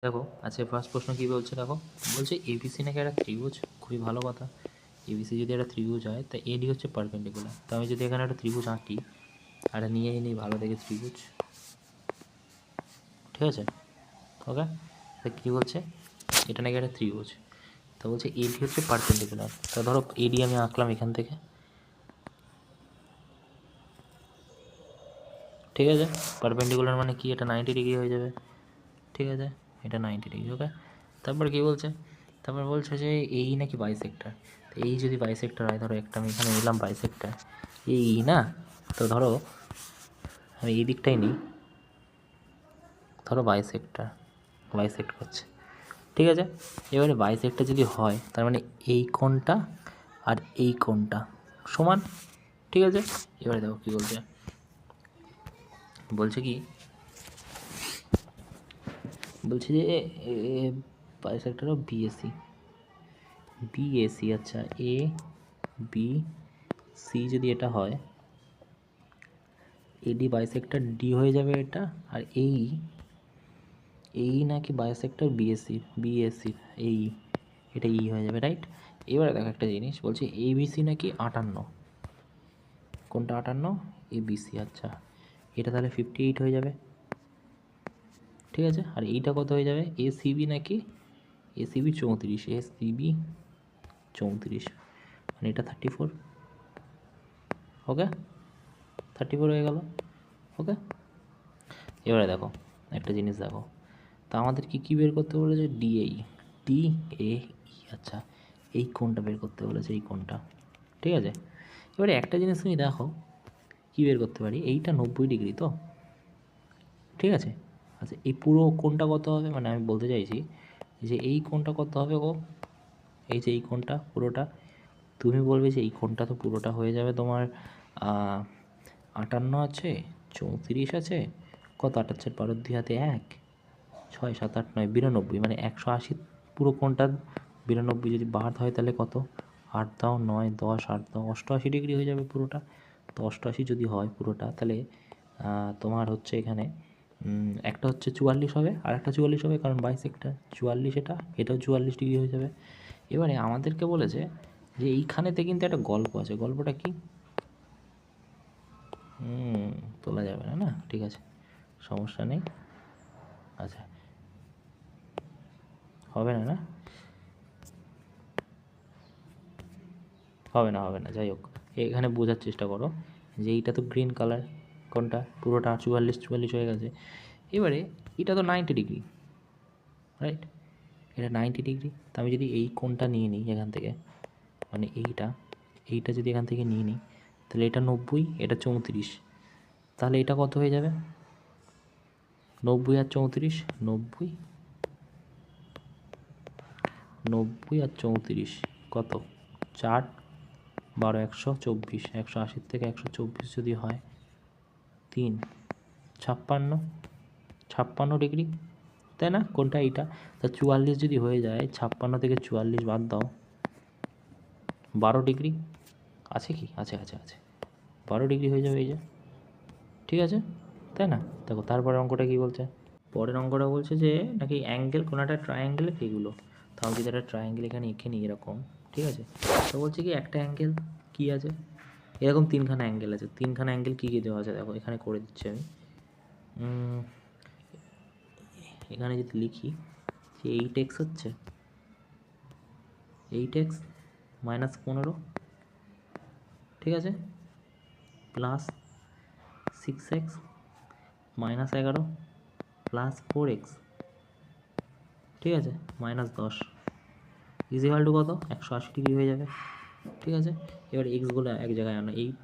দেখো আজকে ফার্স্ট প্রশ্ন কী বলছে দেখো, বলছে এবিসি নাকি একটা ত্রিভুজ। খুবই ভালো কথা। এবিসি যদি একটা ত্রিভুজ হয় তা এডি হচ্ছে পারপেন্ডিকুলার। তো আমি যদি এখানে একটা ত্রিভুজ আঁকি আর নিয়েই নিই ভালো দেখে ত্রিভুজ, ঠিক আছে? ওকে, তা কী বলছে এটা নাকি একটা ত্রিভুজ। তো বলছে এডি হচ্ছে পারপেন্ডিকুলার। তা ধরো এডি আমি আঁকলাম এখান থেকে, ঠিক আছে? পারপেন্ডিকুলার মানে কি, এটা 90 ডিগ্রি হয়ে যাবে, ঠিক আছে? এটা 90 ডিগ্রি। ওকে, তারপর কী বলছে, তারপর বলছে যে এই নাকি বাইসেক্টর। তো এই যদি বাইসেক্টর হয়, ধরো একটা আমি এখানে নিলাম বাইসেক্টর এই না, তো ধরো আমি এই দিকটাই নিই, ধরো বাইসেক্টর বাইসেক্ট করছে, ঠিক আছে? এবারে বাইসেক্টর যদি হয় তার মানে এই কোণটা আর এই কোণটা সমান, ঠিক আছে? এবারে দেখো কী বলছে, বলছে কি, বলছে যে বাইসেক্টর অফ বিএসি বিএসি, আচ্ছা এ বি সি যদি এটা হয়, এডি বাইসেক্টর ডি হয়ে যাবে এটা, আর এই নাকি বাইসেক্টর বিএসসি এই, এটা ই হয়ে যাবে, রাইট? এবারে দেখো একটা জিনিস, বলছে এবিসি নাকি 58, কোনটা 58? এবিসি, আচ্ছা এটা তাহলে 58 হয়ে যাবে, ঠিক আছে? আর এইটা কত হয়ে যাবে? এসিবি নাকি, এসিবি 34, এসিবি 34 মানে এটা 34। ওকে, 34 হয়ে গেল। ওকে, এবারে দেখো একটা জিনিস দেখো, তা আমাদের কী বের করতে বলেছে? ডিএই, ডি এ ই, আচ্ছা এই কোণটা বের করতে বলেছে, এই কোণটা, ঠিক আছে? এবারে একটা জিনিস তুমি দেখো কী বের করতে পারি, এইটা 90 ডিগ্রি তো, ঠিক আছে? আচ্ছা এই পুরো কোণটা কত হবে, মানে আমি বলতে চাইছি যে এই কোণটা কত হবে গো, এই যে এই কোণটা পুরোটা, তুমি বলবে যে এই কোণটা তো পুরোটা হয়ে যাবে তোমার 58 আছে, 34 আছে, কত 8 4 12 2 হাতে 1, 6 7 8 9 92, মানে 180 পুরো কোণটা 92 যদি বাদ হয় তাহলে কত, 8 দাও 9 10 8 দাও 88 ডিগ্রি হয়ে যাবে পুরোটা। তো 88 যদি হয় পুরোটা, তাহলে তোমার হচ্ছে এখানে একটা হচ্ছে 44 হবে আর একটা 44 হবে, কারণ বাইসেক্টর 44, এটাও 44 ডিগ্রি হয়ে যাবে। এবারে আমাদেরকে বলেছে যে এইখানেতে কিন্তু একটা গল্প আছে, গল্পটা কি? তোলা যাবে না, না ঠিক আছে, সমস্যা নেই। আচ্ছা হবে না, না হবে না, যাই হোক এখানে বোঝার চেষ্টা করো যে এইটা তো গ্রিন কালার, কোনটা পুরোটা 44 হয়ে গেছে। এবারে এটা তো 90 ডিগ্রি, রাইট? এটা 90 ডিগ্রি। তো আমি যদি এই কোণটা নিয়ে নিই এখান থেকে, মানে এইটা যদি এখান থেকে নিয়ে নিই, তাহলে এটা 90, এটা 34, তাহলে এটা কত হয়ে যাবে? 90 আর 34, 90 আর 34 কত, 4 12 124, 180 থেকে 124 যদি হয় 3 56 ডিগ্রি, তাই না? কোনটা এইটা? তা 44 যদি হয়ে যায়, 56 থেকে 44 বাদ দাও, 12 ডিগ্রি আছে কি, আছে 12 ডিগ্রি হয়ে যাবে এই যে, ঠিক আছে, তাই না? দেখো তারপরের অঙ্কটা কী বলছে, পরের অঙ্কটা বলছে যে নাকি অ্যাঙ্গেল, কোনো একটা ট্রায়াঙ্গেলের এগুলো, তাও যদি একটা ট্রায়াঙ্গেল এখানে এঁকে নিই এরকম, ঠিক আছে? তো বলছে কি একটা অ্যাঙ্গেল কী আছে, এরকম তিনখানা অ্যাঙ্গেল আছে, তিনখানা অ্যাঙ্গেল কী কী দেওয়া আছে দেখো, এখানে করে দিচ্ছি আমি। এখানে যদি লিখি যে 8x হচ্ছে 8x -15, ঠিক আছে, প্লাস 6x -11 প্লাস 4x, ঠিক আছে, -10 ইজিক্যাল টু কত, 180 ডিগ্রি হয়ে যাবে, ঠিক আছে? এবার এক্সগুলো এক জায়গায় আনো, 8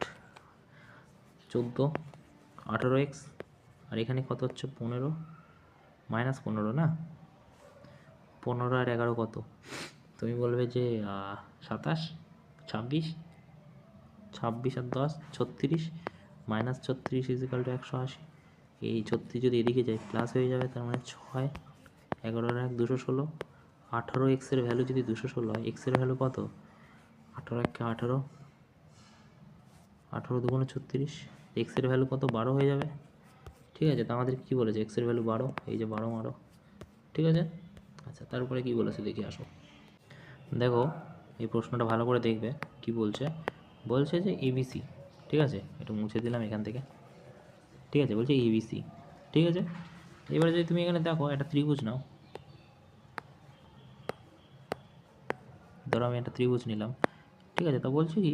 14 18x, আর এখানে কত হচ্ছে 15 -15 না, 15 আর 11 কত, তুমি বলবে যে 27 26, 26 আর 10 36, -36 ইজিক্যাল টু 180, এই 36 যদি এদিকে যায় প্লাস হয়ে যাবে, তার মানে 6 11 আর 1 216, 18 এক্সের ভ্যালু যদি 216 হয়, এক্সের ভ্যালু কত, 18 1 18, 18 2 36, এক্সের ভ্যালু কত, 12 হয়ে যাবে, ঠিক আছে? তো আমাদের কী বলেছে, এক্সের ভ্যালু 12, এই যে 12 মারো, ঠিক আছে। আচ্ছা, তারপরে কী বলেছে দেখি, আসো দেখো এই প্রশ্নটা ভালো করে দেখবে কি বলছে। বলছে যে এবিসি, ঠিক আছে, একটু মুছে দিলাম এখান থেকে, ঠিক আছে, বলছে এবিসি, ঠিক আছে। এবারে যদি তুমি এখানে দেখো একটা ত্রিভুজ নাও, ধরো আমি একটা ত্রিভুজ নিলাম, ঠিক আছে। তো বলছে কি,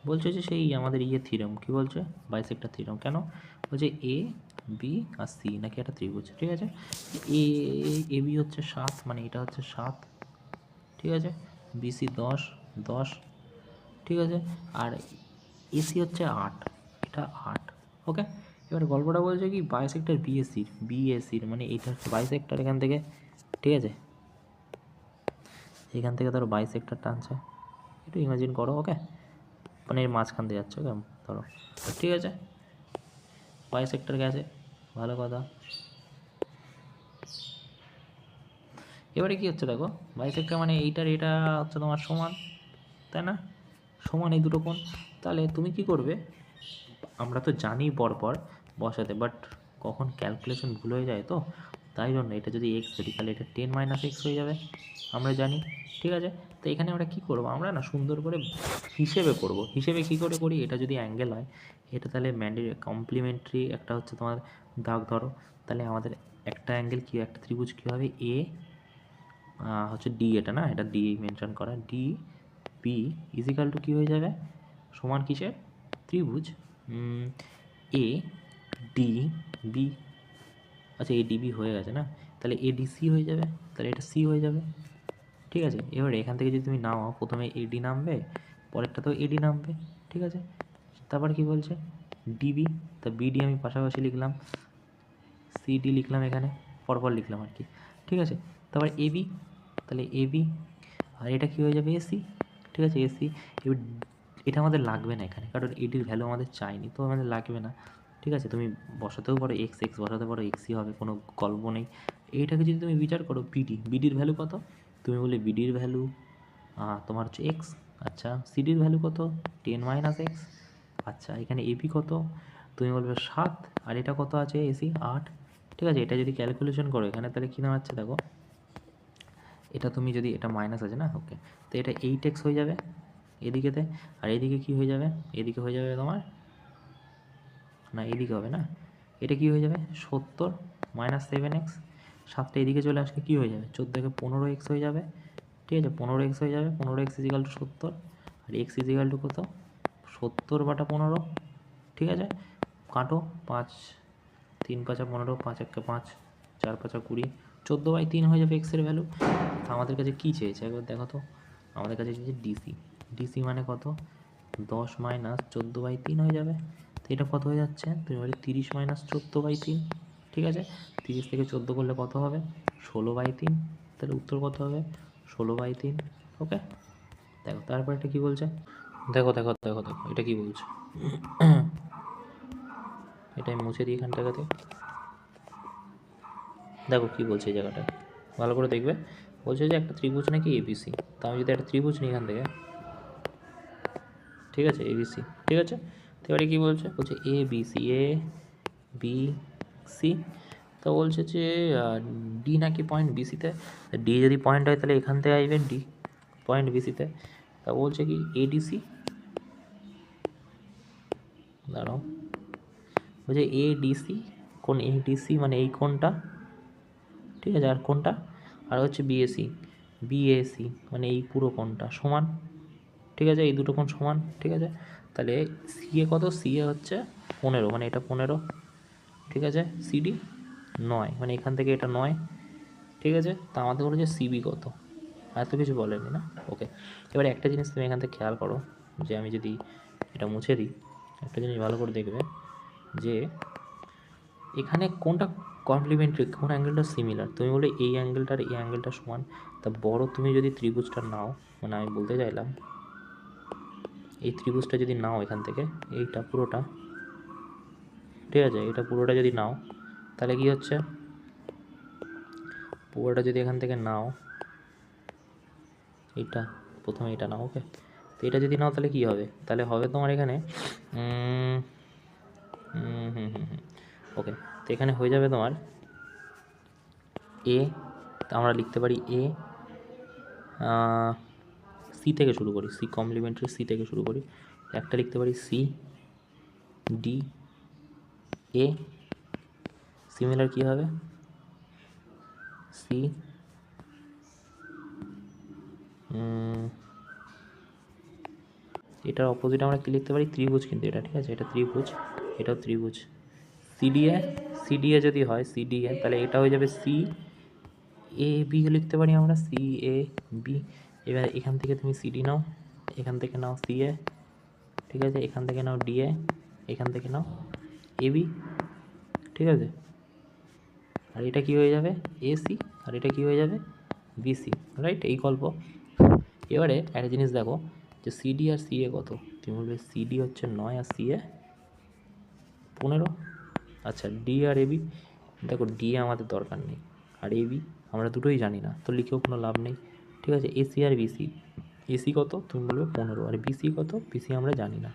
বলছে যে সেই আমাদের থিওরেম কি বলছে, বাইসেক্টর থিওরেম। কেন বলছে এ বি আর সি নাকি একটা ত্রিভুজ, ঠিক আছে। এ এ বি হচ্ছে 7, মানে এটা হচ্ছে 7, ঠিক আছে। বিসি 10 10, ঠিক আছে। আর এসি হচ্ছে 8, এটা 8, ওকে। এবার গল্পটা বলছে কি বাইসেক্টর বিএসির মানে এইটা হচ্ছে বাইসেক্টর এখান থেকে, ঠিক আছে। এখান থেকে ধরো বাইসেক্টর টানছে, একটু ইমাজিন করো, ওকে, মানে এর মাঝখান দিয়ে যাচ্ছে, ওকে, ধরো, ঠিক আছে। বাইসেক্টর গেছে, ভালো কথা। এবারে কি হচ্ছে দেখো, বাইসেক্টর মানে এইটার এটা হচ্ছে তোমার সমান, তাই না, সমান এই দুটো কোণ। তাহলে তুমি কি করবে, আমরা তো জানি পরপর বসাতে, বাট কখন ক্যালকুলেশন ভুল হয়ে যায়, তো তাই জন্য এটা যদি এক্স ধরি তাহলে এটা 10 - x হয়ে যাবে, আমরা জানি, ঠিক আছে। তো এখানে আমরা কি করব, আমরা না সুন্দর করে হিসেবে করব। হিসেবে কী করে করি, এটা যদি অ্যাঙ্গেল হয়, এটা তাহলে কমপ্লিমেন্টারি একটা হচ্ছে তোমার দাগ ধরো, তাহলে আমাদের একটা অ্যাঙ্গেল কি, একটা ত্রিভুজ কী হবে, এ হচ্ছে ডি, এটা না, এটা ডি মেনশন করা, ডি বি ইজিক্যাল টু কী হয়ে যাবে, সমান কিসের, ত্রিভুজ এ ডি বি। আচ্ছা এ ডিবি হয়ে গেছে না, তাহলে এডিসি হয়ে যাবে, তাহলে এটা সি হয়ে যাবে, ঠিক আছে। এবার এখান থেকে যদি তুমি নাও, প্রথমে এডি নামবে, পরেরটা তো এডি নামবে, ঠিক আছে। তারপর কি বলছে, ডিবি, তা বিডি আমি পাশাপাশি লিখলাম, সিডি লিখলাম এখানে, পরপর লিখলাম আর কি, ঠিক আছে। তারপর এবি, তাহলে এবি, আর এটা কী হয়ে যাবে, এসি, ঠিক আছে, এসি। এবার এটা আমাদের লাগবে না এখানে, কারণ এডির ভ্যালু আমাদের চাইনি, তো আমাদের লাগবে না, ঠিক আছে। তুমি বসাতেও পারো এক্স এক্স বসাতে পারো, এক্সই হবে, কোনো গল্প নেই। এইটাকে যদি তুমি বিচার করো, বিডির ভ্যালু কত, তুমি বলে বিডির ভ্যালু তোমার হচ্ছে এক্স, আচ্ছা। সিডির ভ্যালু কত, 10 - x, আচ্ছা। এখানে এবি কত, তুমি বলবে 7, আর এটা কত আছে, এসি 8, ঠিক আছে। এটা যদি ক্যালকুলেশন করো এখানে, তাহলে কী দাঁড়াচ্ছে দেখো, এটা তুমি যদি, এটা মাইনাস আছে না, ওকে, তো এটা 8x হয়ে যাবে এদিকেতে, আর এদিকে কি হয়ে যাবে, এদিকে হয়ে যাবে তোমার, না এদিকে হবে না, এটা কি হয়ে যাবে 70 - 7x, 7টা এদিকে চলে আসলে কী হয়ে যাবে, 14 × 15x হয়ে যাবে, ঠিক আছে। 15x হয়ে যাবে, 15x ইজিক্যাল টু 70, আর x ইজিক্যাল টু কত, 70/15, ঠিক আছে। কাটো, 5 3 × 5 = 15, 5 × 1 = 5, 4 × 5 = 20, 14/3 হয়ে যাবে এক্সের ভ্যালু। তো আমাদের কাছে কী চেয়েছে একবার দেখো তো, আমাদের কাছে চেয়েছে ডিসি, ডিসি মানে কত, 10 - 14/3 হয়ে যাবে। তো এটা কত হয়ে যাচ্ছে, তুমি বলি 30 - 14/3, ঠিক আছে। 30 থেকে 14 করলে কত হবে, 16/3, তাহলে উত্তর কত হবে, 16/3, ওকে। দেখো তারপর এটা কী বলছে, দেখো দেখো দেখো দেখো এটা কী বলছে, এটা আমি মুছে দিই এখান টাকাতে, দেখো কী বলছে এই জায়গাটা, ভালো করে দেখবে। বলছে যে একটা ত্রিভুজ নাকি এবিসি, তা আমি যদি একটা ত্রিভুজ নিই এখান থেকে, ঠিক আছে, এবিসি, ঠিক আছে। তো এবারে কী বলছে, বলছে A B C, A B C. তো বলছে যে ডি নাকি পয়েন্ট বিসিতে, ডি যদি পয়েন্ট হয় তাহলে এখান থেকে আসবে ডি পয়েন্ট বিসিতে। তা বলছে কি এডিসি, দাঁড়াও, বলছে এডিসি, কোন এডিসি মানে এই কোনটা, ঠিক আছে, আর কোনটা, আর হচ্ছে বিএসি, বিএসি মানে এই পুরো কোণটা সমান, ঠিক আছে, এই দুটো কোণ সমান, ঠিক আছে। তাহলে সিএ কত, সিএ হচ্ছে 15, মানে এটা 15, ঠিক আছে। সিডি 9, মানে এখান থেকে এটা 9, ঠিক আছে। তা আমাদের বলেছে সিবি কত, এত কিছু বলেনি না, ওকে। এবারে একটা জিনিস তুমি এখান থেকে খেয়াল করো, যে আমি যদি এটা মুছে দিই, একটা জিনিস ভালো করে দেখবে যে এখানে কোনটা কমপ্লিমেন্টারি, কোন অ্যাঙ্গেলটা সিমিলার, তুমি বলে এই অ্যাঙ্গেলটার এই অ্যাঙ্গেলটা সমান। তা বড় তুমি যদি ত্রিভুজটা নাও, মানে আমি বলতে চাইলাম এই ত্রিভুজটা যদি নাও এখান থেকে, এইটা পুরোটা, ঠিক আছে, এটা পুরোটা যদি নাও, তাহলে কি হচ্ছে, পুরোটা যদি এখান থেকে নাও, এইটা প্রথমে এটা নাও, ওকে। তো এটা যদি নাও তাহলে কী হবে, তাহলে হবে তোমার এখানে ওকে। তো এখানে হয়ে যাবে তোমার এ আমরা লিখতে পারি এ, সি থেকে শুরু করি, সি কমপ্লিমেন্টারি, সি থেকে শুরু করি। একটা লিখতে পারি সি ডি এ, সিমিলার কী হবে সি, এটার অপোজিট আমরা কী লিখতে পারি, ত্রিভুজ, কিন্তু এটা ঠিক আছে, এটা ত্রিভুজ, এটাও ত্রিভুজ। সিডিএ, সিডিএ যদি হয় সিডিএ, তাহলে এটা হয়ে যাবে সি এ বি লিখতে পারি আমরা, সি এ বি। এবার এখান থেকে তুমি সিডি নাও, এখান থেকে নাও সি এ, ঠিক আছে, এখান থেকে নাও ডিএ, এখান থেকে নাও এ বি, ঠিক আছে। আর এটা কি হয়ে যাবে এসি, আর এটা কি হয়ে যাবে বিসি, রাইট। এই গল্প। এবারে একটা জিনিস দেখো যে সিডি আর সিএ কত, তুমি বলবে সিডি হচ্ছে 9 আর সিএ 15। আচ্ছা, ডি আর এবি, দেখো ডি আমাদের দরকার নেই, আর এবি আমরা দুটোই জানি না, তো লিখেও কোনো লাভ নেই, ঠিক আছে। এসি আর বিসি, এসি কত তুমি বলবে 15, আর বিসি কত, বিসি আমরা জানি না,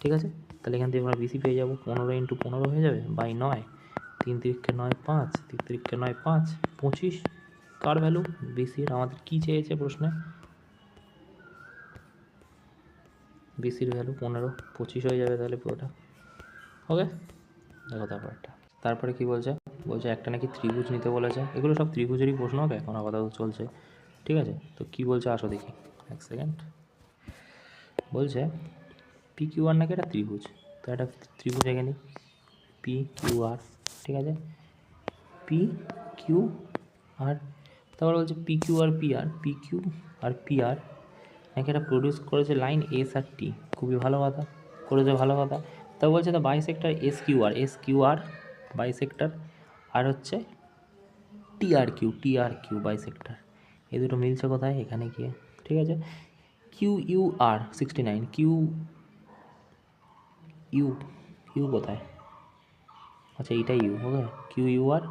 ঠিক আছে। তাহলে এখান থেকে আমরা বিসি পেয়ে যাবো 15 × 15 হয়ে যাবে বাই 9, 3 তিরিখে 9 5, 3 তিরিখে 9 5, 25। কার ভ্যালু, বিসির। আমাদের কী চেয়েছে প্রশ্নে, বিসির ভ্যালু 15, 25 হয়ে যাবে তাহলে পুরোটা। ওকে, দেখো তারপরে কী বলছে, বলছে একটা নাকি ত্রিভুজ নিতে বলেছে। এগুলো সব ত্রিভুজেরই প্রশ্ন হবে, এখন আপাতত চলছে, ঠিক আছে। তো কী বলছে আসো দেখি, এক সেকেন্ড। বলছে পি কিউ আর নাকি একটা ত্রিভুজ, তো একটা ত্রিভুজ এঁকে নিই, পি কিউ আর, ঠিক আছে, পি কিউ আর। তারপরে বলছে P Q R P R, P Q R P R নাকি একটা প্রডিউস করেছে লাইন এস আর টি, খুবই ভালো কথা, করেছে ভালো কথা। তা বলছে তো bisector S Q R bisector, আর হচ্ছে টি আর কিউ বাইসেক্টর, এই দুটো মিলছে কোথায়, এখানে গিয়ে, ঠিক আছে। Q U R 69, Q U, U কোথায়, আচ্ছা এইটাই U, okay. Q U R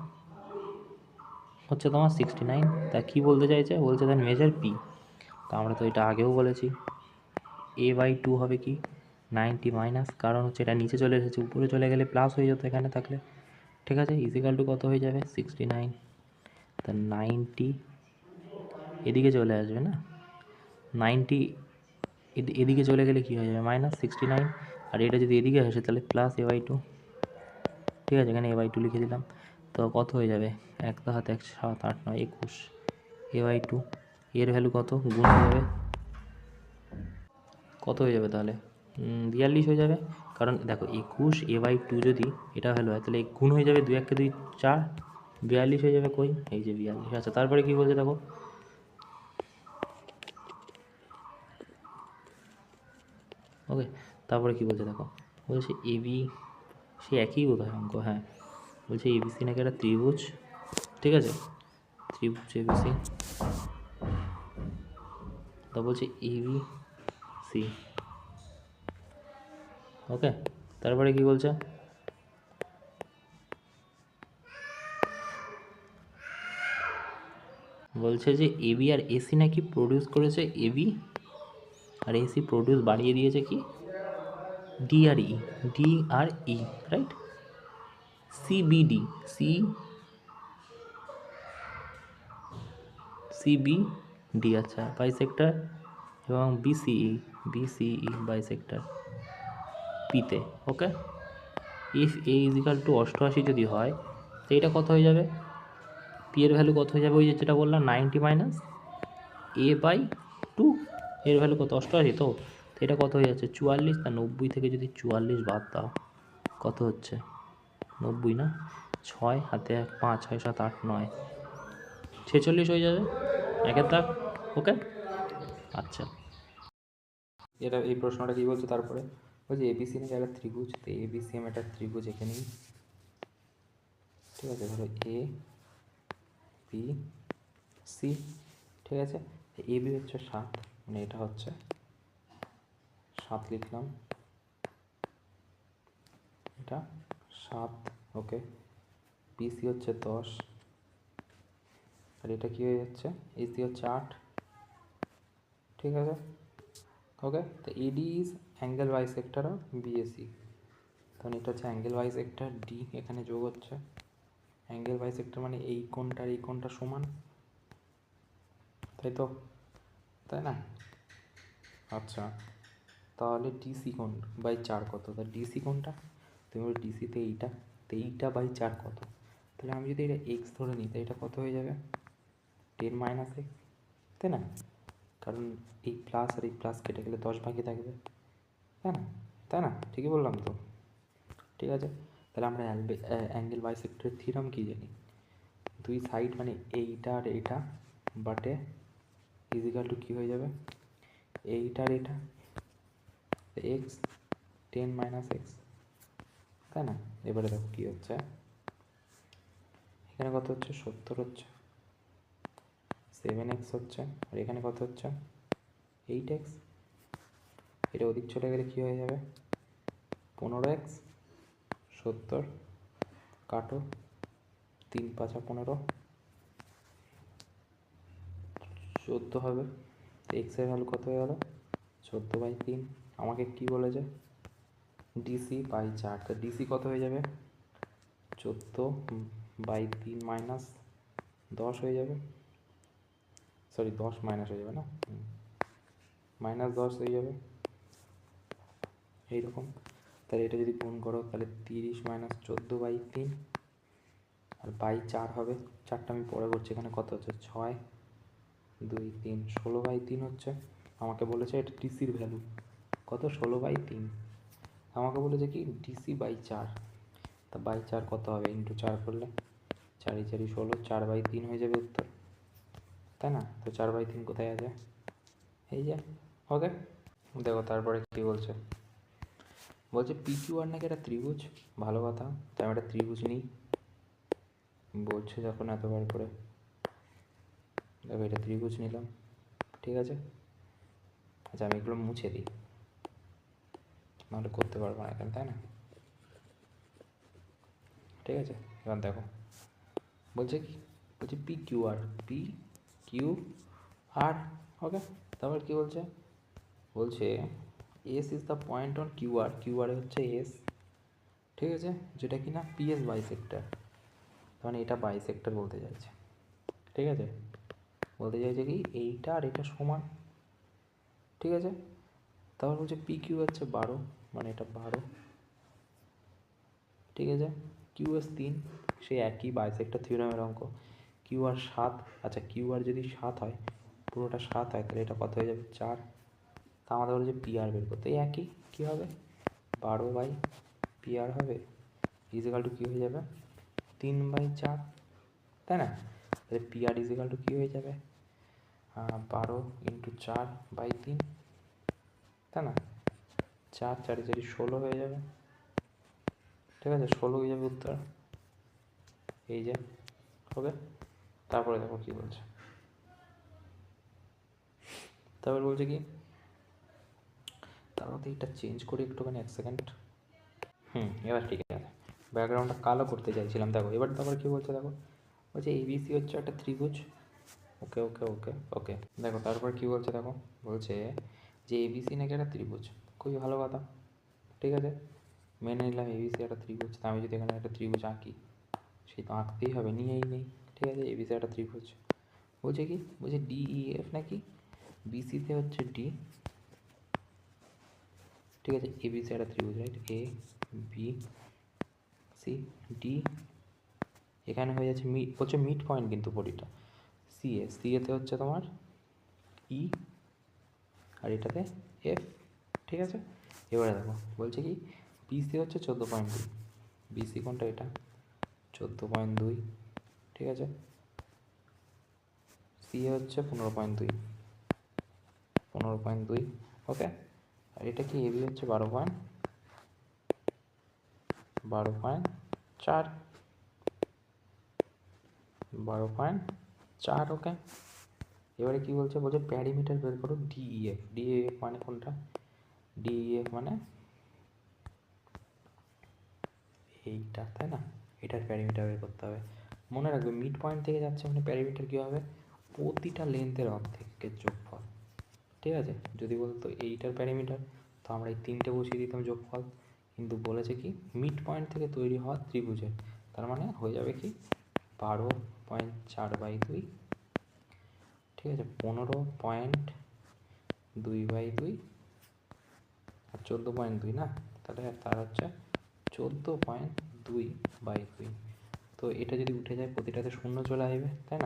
হচ্ছে তোমার 69, তা কী বলতে চাইছে, বলছে দেন মেজার পি। তো আমরা তো এটা আগেও বলেছি, a/2 হবে কি 90 মাইনাস, কারণ হচ্ছে এটা নিচে চলে এসেছে, উপরে চলে গেলে প্লাস হয়ে যেত এখানে থাকলে, ঠিক আছে। ইজিক্যাল টু কত হয়ে যাবে 69, তা 90 এদিকে চলে আসবে না, 90 এদিকে চলে গেলে কী হয়ে যাবে মাইনাস 69, আর এটা যদি এদিকে আসে তাহলে প্লাস a/2, ঠিক আছে। এখানে a/2 লিখে দিলাম। তো কত হয়ে যাবে, 1 × 7 = 1, 7 8 9 21, a/2 এর ভ্যালু কত, গুণ হয়ে যাবে, কত হয়ে যাবে তাহলে 42 হয়ে যাবে। কারণ দেখো 21 a/2 যদি এটা ভ্যালু হয় তাহলে গুণ হয়ে যাবে, 2 1 2 4, 42 হয়ে যাবে, কই এই যে 42। আচ্ছা, তারপরে কী বলছে দেখো, ওকে, তারপরে কী বলছে দেখো, বলছে এবি, সে একই বোধহয় অঙ্ক, হ্যাঁ, বলছে এবিসি নাকি একটা ত্রিভুজ, ঠিক আছে, ত্রিভুজ এবিসি। তা বলছে এবি সি, ওকে। তারপরে কি বলছে, বলছে যে এবি আর এসি নাকি প্রডিউস করেছে, এবি আর এসি প্রডিউস বাড়িয়ে দিয়েছে কি ডি আর ই, ডি আর ই, রাইট। সিবিডি, সিবিডি, আচ্ছা বাইসেক্টর, এবং বিসিই বাইসেক্টর পিতে, ওকে। ইফ এ ইজিক্যাল টু 88 যদি হয় তো এটা কত হয়ে যাবে, পি এর ভ্যালু কত হয়ে যাবে, ওই যে যেটা বললাম 90 মাইনাস a/2, এর ভ্যালু কত 88, তো এটা কত হয়ে যাচ্ছে 44, তা 90 থেকে যদি 44 বাদ দাও কত হচ্ছে 90 না, 6 হাতে 1 5 6 7 8 9 46 হয়ে যাবে, একের দাগ, ওকে। আচ্ছা, এটা এই প্রশ্নটা কী বলছে, তারপরে বলছে এবিসি নাকি একটা ত্রিভুজ, তো এবিসি আমি একটা ত্রিভুজ এখানেই, ঠিক আছে। ধরো এ বি সি, ঠিক আছে। এ বি হচ্ছে 7, মানে এটা হচ্ছে 7 লিখলাম, এটা 7, ওকে। বিসি হচ্ছে 10, আর এটা কী হয়ে যাচ্ছে, এসি হচ্ছে 8, ঠিক আছে, ওকে। তো এডি is angle bisector of BAC, তখন এটা হচ্ছে অ্যাঙ্গেল বাইসেক্টর, ডি এখানে যোগ হচ্ছে, অ্যাঙ্গেল বাইসেক্টর মানে এই কোণটা আর এই কোণটা সমান, তাই তো, তাই না? আচ্ছা, তাহলে ডিসি কোণ বাই 4 কত? তা ডিসি কোণটা তুমি বলো ডিসিতে এইটা, তো এইটা বাই 4 কত? তাহলে আমি যদি এটা এক্স ধরে নিই তাই এটা কত হয়ে যাবে? 10 মাইনাস এক্স, তাই না? কারণ এই প্লাস আর এই প্লাস কেটে গেলে 10 বাকি থাকবে, তাই না? তাই না? ঠিকই বললাম তো? ঠিক আছে, তাহলে আমরা অ্যাঙ্গেল বাইসেক্টরের থিওরাম কী জানি? দুই সাইড মানে এইটা আর এইটা বাটে ইজিক্যাল টু কী হয়ে যাবে? এইটা আর এটা এক্স 10 মাইনাস এক্স, তাই না? এবারে দেখো কী হচ্ছে, এখানে কত হচ্ছে? 70 হচ্ছে, 7x হচ্ছে, আর এখানে কত হচ্ছে? 8x। এটা ওদিক চলে গেলে কী হয়ে যাবে? 15x, 70 কাটো, 3 5 15, 14 হবে। এক্সের ভ্যালু কত হয়ে গেল? 14/3। আমাকে কি বলেছে? ডিসি বাই 4, তো ডিসি কত হয়ে যাবে? 14/3 মাইনাস 10 হয়ে যাবে, সরি 10 মাইনাস হয়ে যাবে না, মাইনাস 10 হয়ে যাবে এইরকম। তাহলে এটা যদি গুণ করো তাহলে 30 মাইনাস 14/3 আর বাই 4 হবে। 4টা আমি পরে করছি, এখানে কত হচ্ছে? 6 2 3 16/3 হচ্ছে। আমাকে বলেছে এটা ডিসির ভ্যালু কত? 16/3। আমাকে বলেছে কি ডিসি বাই 4, তা বাই 4 কত হবে? ইন্টু 4 করলে 4 4 16, 4/3 হয়ে যাবে উত্তর, তাই না? তো 4/3 কোথায় আছে? এই যে, ওকে। দেখো তারপরে কী বলছে, বলছে পি কিউ আর নাকি একটা ত্রিভুজ। ভালো কথা, তাই আমি একটা ত্রিভুজ নিই বলছে যখন এতবার করে। দেখো এটা ত্রিভুজ নিলাম, ঠিক আছে। আচ্ছা আমি এগুলো মুছে দিই, নাহলে করতে পারবো না এখানে, তাই না? ঠিক আছে, এবার দেখো বলছে কি, বলছে P Q R, P Q R, okay. তারপর কি বলছে? বলছে S is the point on Q R, Q R হচ্ছে এস, ঠিক আছে, যেটা কি না পিএস বাইসেক্টর, মানে এটা বাইসেক্টর বলতে চাইছে, ঠিক আছে। বলতে চাইছে কি এইটা আর এটা সমান, ঠিক আছে। তারপর বলছে পি কিউ হচ্ছে 12, মানে এটা 12, ঠিক আছে। কিউ এস 3, সেই একই বাইসেক্টর থিওরামের অঙ্ক। কিউ আর 7, আচ্ছা কিউ আর যদি 7 হয়, পুরোটা 7 হয়, তাহলে এটা কত হয়ে যাবে? 4। তা আমাদের বলছে পি আর বের করতে, একই কী হবে? 12 পি আর হবে ইজিক্যাল টু কী হয়ে যাবে? 3/4, তাই না? তাহলে পি আর ইজিক্যাল টু কী হয়ে যাবে? 12 ইন্টু 4/3, তাই না? 4 4 4 16 হয়ে যাবে, ঠিক আছে, 16 হয়ে যাবে উত্তর, এই যে, ওকে। তারপরে দেখো কী বলছে, তারপর বলছে কি, তার মধ্যে এটা চেঞ্জ করি একটুখানি, 1 সেকেন্ড। এবার ঠিক আছে, ব্যাকগ্রাউন্ডটা কালো করতে চাইছিলাম। দেখো এবার তারপর কী বলছে, দেখো বলছে এবিসি হচ্ছে একটা ত্রিভুজ, ওকে ওকে ওকে ওকে। দেখো তারপর কী বলছে, দেখো বলছে যে এবিসি নাকি একটা ত্রিভুজ, খুবই ভালো কথা, ঠিক আছে। মেনে নিলাম এবিসি একটা ত্রিভুজ। তা আমি যদি এখানে একটা ত্রিভুজ আঁকি, সেই তো আঁকতেই হবে, নিয়েই নেই, ঠিক আছে। এবিসি একটা ত্রিভুজ, বলছে কি, বলছে ডিইএফ নাকি বিসিতে হচ্ছে ডি, ঠিক আছে। এবিসি একটা ত্রিভুজ, right, A B C D, এখানে হয়ে যাচ্ছে বলছে মিড পয়েন্ট কিন্তু বডিটা সিএতে হচ্ছে তোমার ই, আর এটাতে এফ, ঠিক আছে। এবারে দেখো বলছে কি বিসি হচ্ছে 14.2, বিসি কোনটা? এটা 14.2, ঠিক আছে। সি হচ্ছে 15.2, 15.2, ওকে। আর এটা কি এবি হচ্ছে 12.4, 12.4, ওকে। এবারে কি বলছে, বলছে প্যারিমিটার বের করো ডিইএফ, ডিইএফ মানে কোনটা? ডিইএফ মানে এইটা, তাই না? এটার প্যারিমিটার বের করতে হবে। মনে রাখবে মিড পয়েন্ট থেকে যাচ্ছে মানে প্যারিমিটার কী হবে? প্রতিটা লেন্থের অর্ধেকের যোগফল, ঠিক আছে। যদি বলতো এইটার প্যারিমিটার, তো আমরা এই 3টে বসিয়ে দিতাম যোগফল, কিন্তু বলেছে কি মিড পয়েন্ট থেকে তৈরি হওয়া ত্রিভুজের, তার মানে হয়ে যাবে কি 12.4/2, ঠিক ঠিক আছে, 15.2/2 আর 14.2 না, তাহলে তার হচ্ছে 14.2/2। তো এটা যদি উঠে যায় প্রতিটাতে শূন্য চলে আসবে, তাই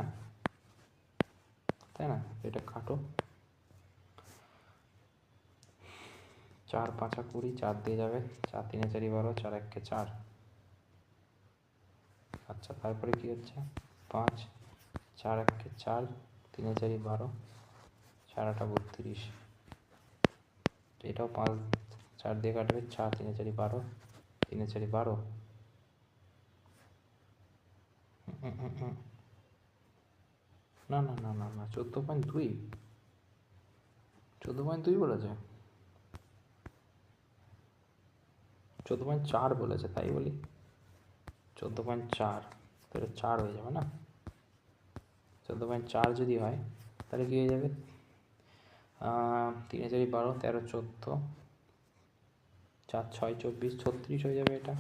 না? এটা কাটো, 4 5 20, 4 দিয়ে যাবে, 4 3 4 12, 4 1 4। আচ্ছা, তারপরে কি হচ্ছে, 5 4 1 4, 3 4 12, 4 8 32। এটাও 5 4 দিয়ে কাটবে, 4 3 4 12, 3 4 12। না না না না না, 14.2, 14.2 বলেছে, 14.4 বলেছে, তাই বলি 14.4, তো এটা 4 হয়ে যাবে না? 14.4 যদি হয় তাহলে কী হয়ে যাবে, 3 4 12, 13 14, 4 6 24, 36 হয়ে যাবে এটা।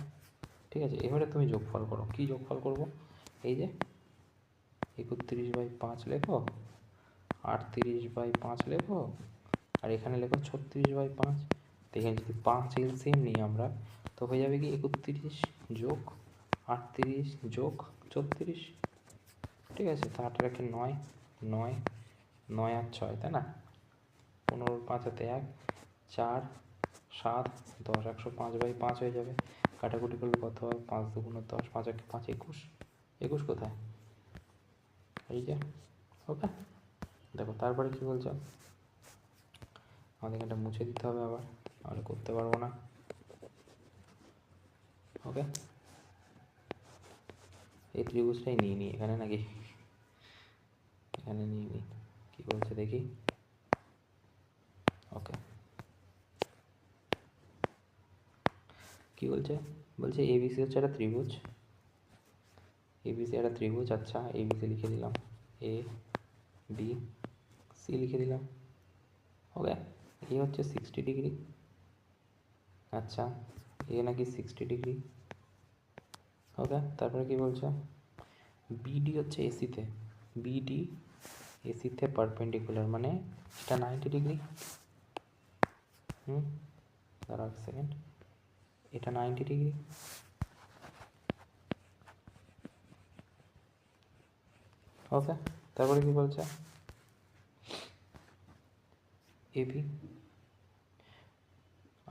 ঠিক আছে, এবারে তুমি যোগফল করো। কী যোগফল করবো? এই যে 31/5 লেখো, 38/5 লেখো, আর এখানে লেখো 36/5। দেখেন, যদি 5 এলসিএম নিই আমরা, তো হয়ে যাবে কি 31 যোগ 38 যোগ 36। ঠিক আছে, তো 8 রেখে 9 9 9 আর 6, তাই না? 15 5 হাতে 1, 4 7 10, 105/5 হয়ে যাবে। কাটাকুটি করলে কত হয়? 5 2 10, 5 1 5, 21। 21 কোথায়? এই যে। ওকে, দেখো তারপরে কি বলছো, আমাদেরকে এটা মুছে দিতে হবে আবার, নাহলে করতে পারবো না। ওকে, এই ত্রিভুজটাই নিয়ে নিই এখানে, নাকি এখানে নিয়ে নিই, কী বলছে দেখি। ওকে, কী বলছে? বলছে এবিসি হচ্ছে একটা ত্রিভুজ, এবিসি একটা ত্রিভুজ। আচ্ছা, এবিসি লিখে দিলাম, এ বি সি লিখে দিলাম। ওকে, এ হচ্ছে 60 ডিগ্রি। আচ্ছা, এ নাকি 60 ডিগ্রি। ওকে, তারপরে কি বলছে, বিডি হচ্ছে এসিতে, বিডি এসিতে পারপেন্ডিকুলার, মানে এটা 90 ডিগ্রি। দাঁড়াও এক সেকেন্ড, এটা 90 ডিগ্রি। ওকে, তারপরে কি বলছে, এবি,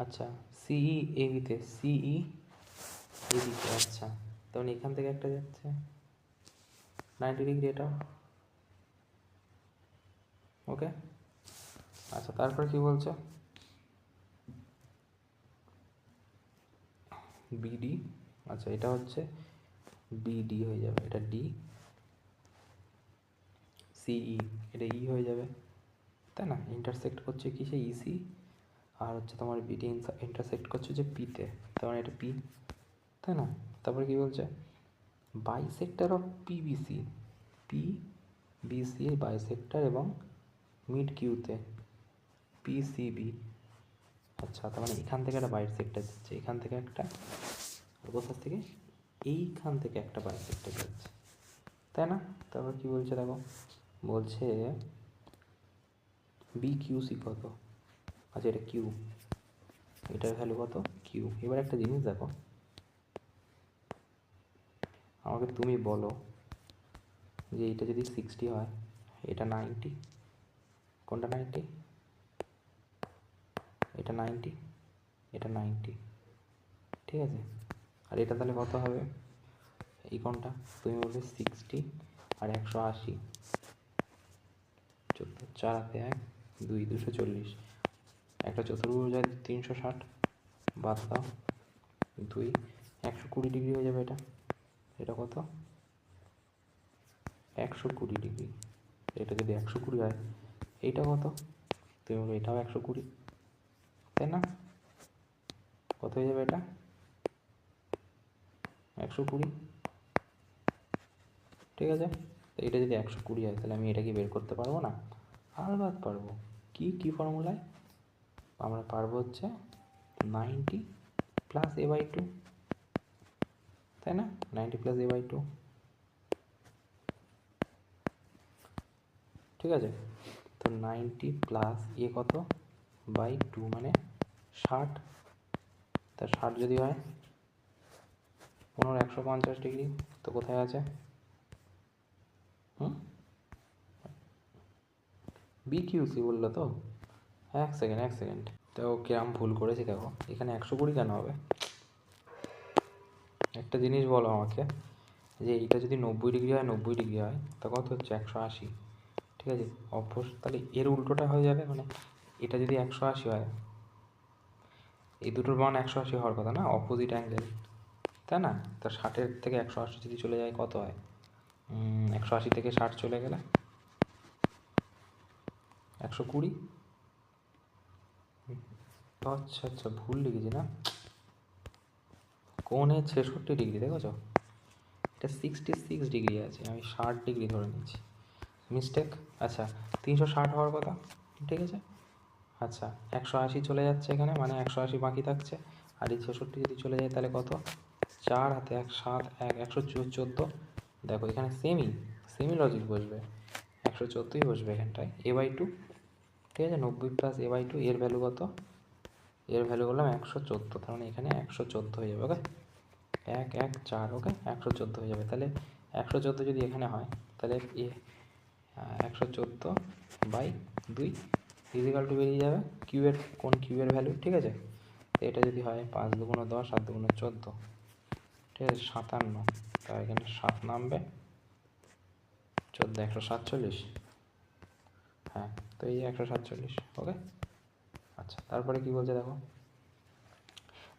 আচ্ছা সিই এবিতে, সিই এবিতে। আচ্ছা, তখন এখান থেকে একটা যাচ্ছে 90 ডিগ্রি এটাও। ওকে, আচ্ছা তারপর কি বলছে, বিডি, আচ্ছা এটা হচ্ছে বিডি হয়ে যাবে, এটা ডি, সিই এটা ই হয়ে যাবে, তাই না? ইন্টারসেক্ট করছে কিসে, ইসি, আর হচ্ছে তোমার বিডি ইন্টারসেক্ট করছে যে পিতে, তার মানে এটা পি, তাই না? তারপরে কি বলছে, bisector of PBC, P BC bisector এবং মিড কিউতে পিসিবি। আচ্ছা, তার মানে এখান থেকে একটা বাইসেক্টর যাচ্ছে, এখান থেকে একটা, আর কোথার থেকে, এইখান থেকে একটা বাইসেক্টর যাচ্ছে, তাই না? তারপর কি বলছে দেখো, বলছে বি কিউসি কত। আচ্ছা, এটা কিউ, এটার ভ্যালু কত, কিউ। এবার একটা জিনিস দেখো, আমাকে তুমি বলো যে এটা যদি 60 হয়, এটা 90, কোনটা 90? এটা 90, এটা 90, ঠিক আছে। আর এটা তাহলে কত হবে, এই কোনটা? তুমি বলবে 60 আর 180, 4 হাতে 1 2, 240, একটা চতুর্ভুজ হয় 360, বাদ দাও 2, 120 ডিগ্রি হয়ে যাবে এটা। এটা কত? 120 ডিগ্রি। এটা যদি 120 হয়, এইটা কত? তুমি বলবে এটাও 120, তাই না? কত হয়ে যাবে এটা? 120, ঠিক আছে। তো এটা যদি 120 হয়, তাহলে আমি এটা কি বের করতে পারবো না? আলবাত পারবো। কি ফর্মুলায়? আমরা পারবো হচ্ছে 90 প্লাস a/2, তাই না? 90 প্লাস a/2। ঠিক আছে। তো 90 প্লাস এ কত বাই 2 মানে 60। তা 60 যদি হয় 150 তো কোথায় আছে? BQC বললো তো। এক সেকেন্ড তো কিরম ভুল করেছি দেখো, এখানে 120 কেন হবে? একটা জিনিস বলো আমাকে, যে এইটা যদি 90 হয় 90 হয় তা কত হচ্ছে? 180। ঠিক আছে, তাহলে এর উল্টোটা হয়ে যাবে, মানে এটা যদি 180 হয়, এই দুটোর মান 180 হওয়ার কথা না, অপোজিট অ্যাঙ্গেল, তাই না? তা 60 থেকে 180 যদি চলে যায় কত হয়? 180 থেকে 60 চলে গেলে 120। আচ্ছা ভুল লিখেছি না, কোণে 66 দেখেছো? এটা 66 আছে, আমি 60 ধরে নিচ্ছি, মিস্টেক। আচ্ছা 360 হওয়ার কথা, ঠিক আছে। আচ্ছা 180 চলে যাচ্ছে এখানে, মানে 180 বাকি থাকছে, আর এই 66 যদি চলে যায় তাহলে কত? 4 হাতে 1 7 1 114। দেখো এখানে সেমই লজিক বসবে, 114ই বসবে এখানটায়, a/2। ঠিক আছে, 90 প্লাস a/2, এর ভ্যালু কত? এর ভ্যালু বললাম 114, তার মানে এখানে 114 হয়ে যাবে। ওকে, 1 1 4, ওকে 114 হয়ে যাবে। তাহলে 114 যদি এখানে হয় তাহলে 114/2 ইজিক্যাল টু বেরিয়ে যাবে কিউয়ের ভ্যালু। ঠিক আছে, তো এটা যদি হয় 5 দুগুণ 10, 7 দুগুণ 14, ঠিক আছে 57, তার এখানে 7 নামবে, 14 147। হ্যাঁ, তো এই 147। ওকে, আচ্ছা তারপরে কি বলছে দেখো,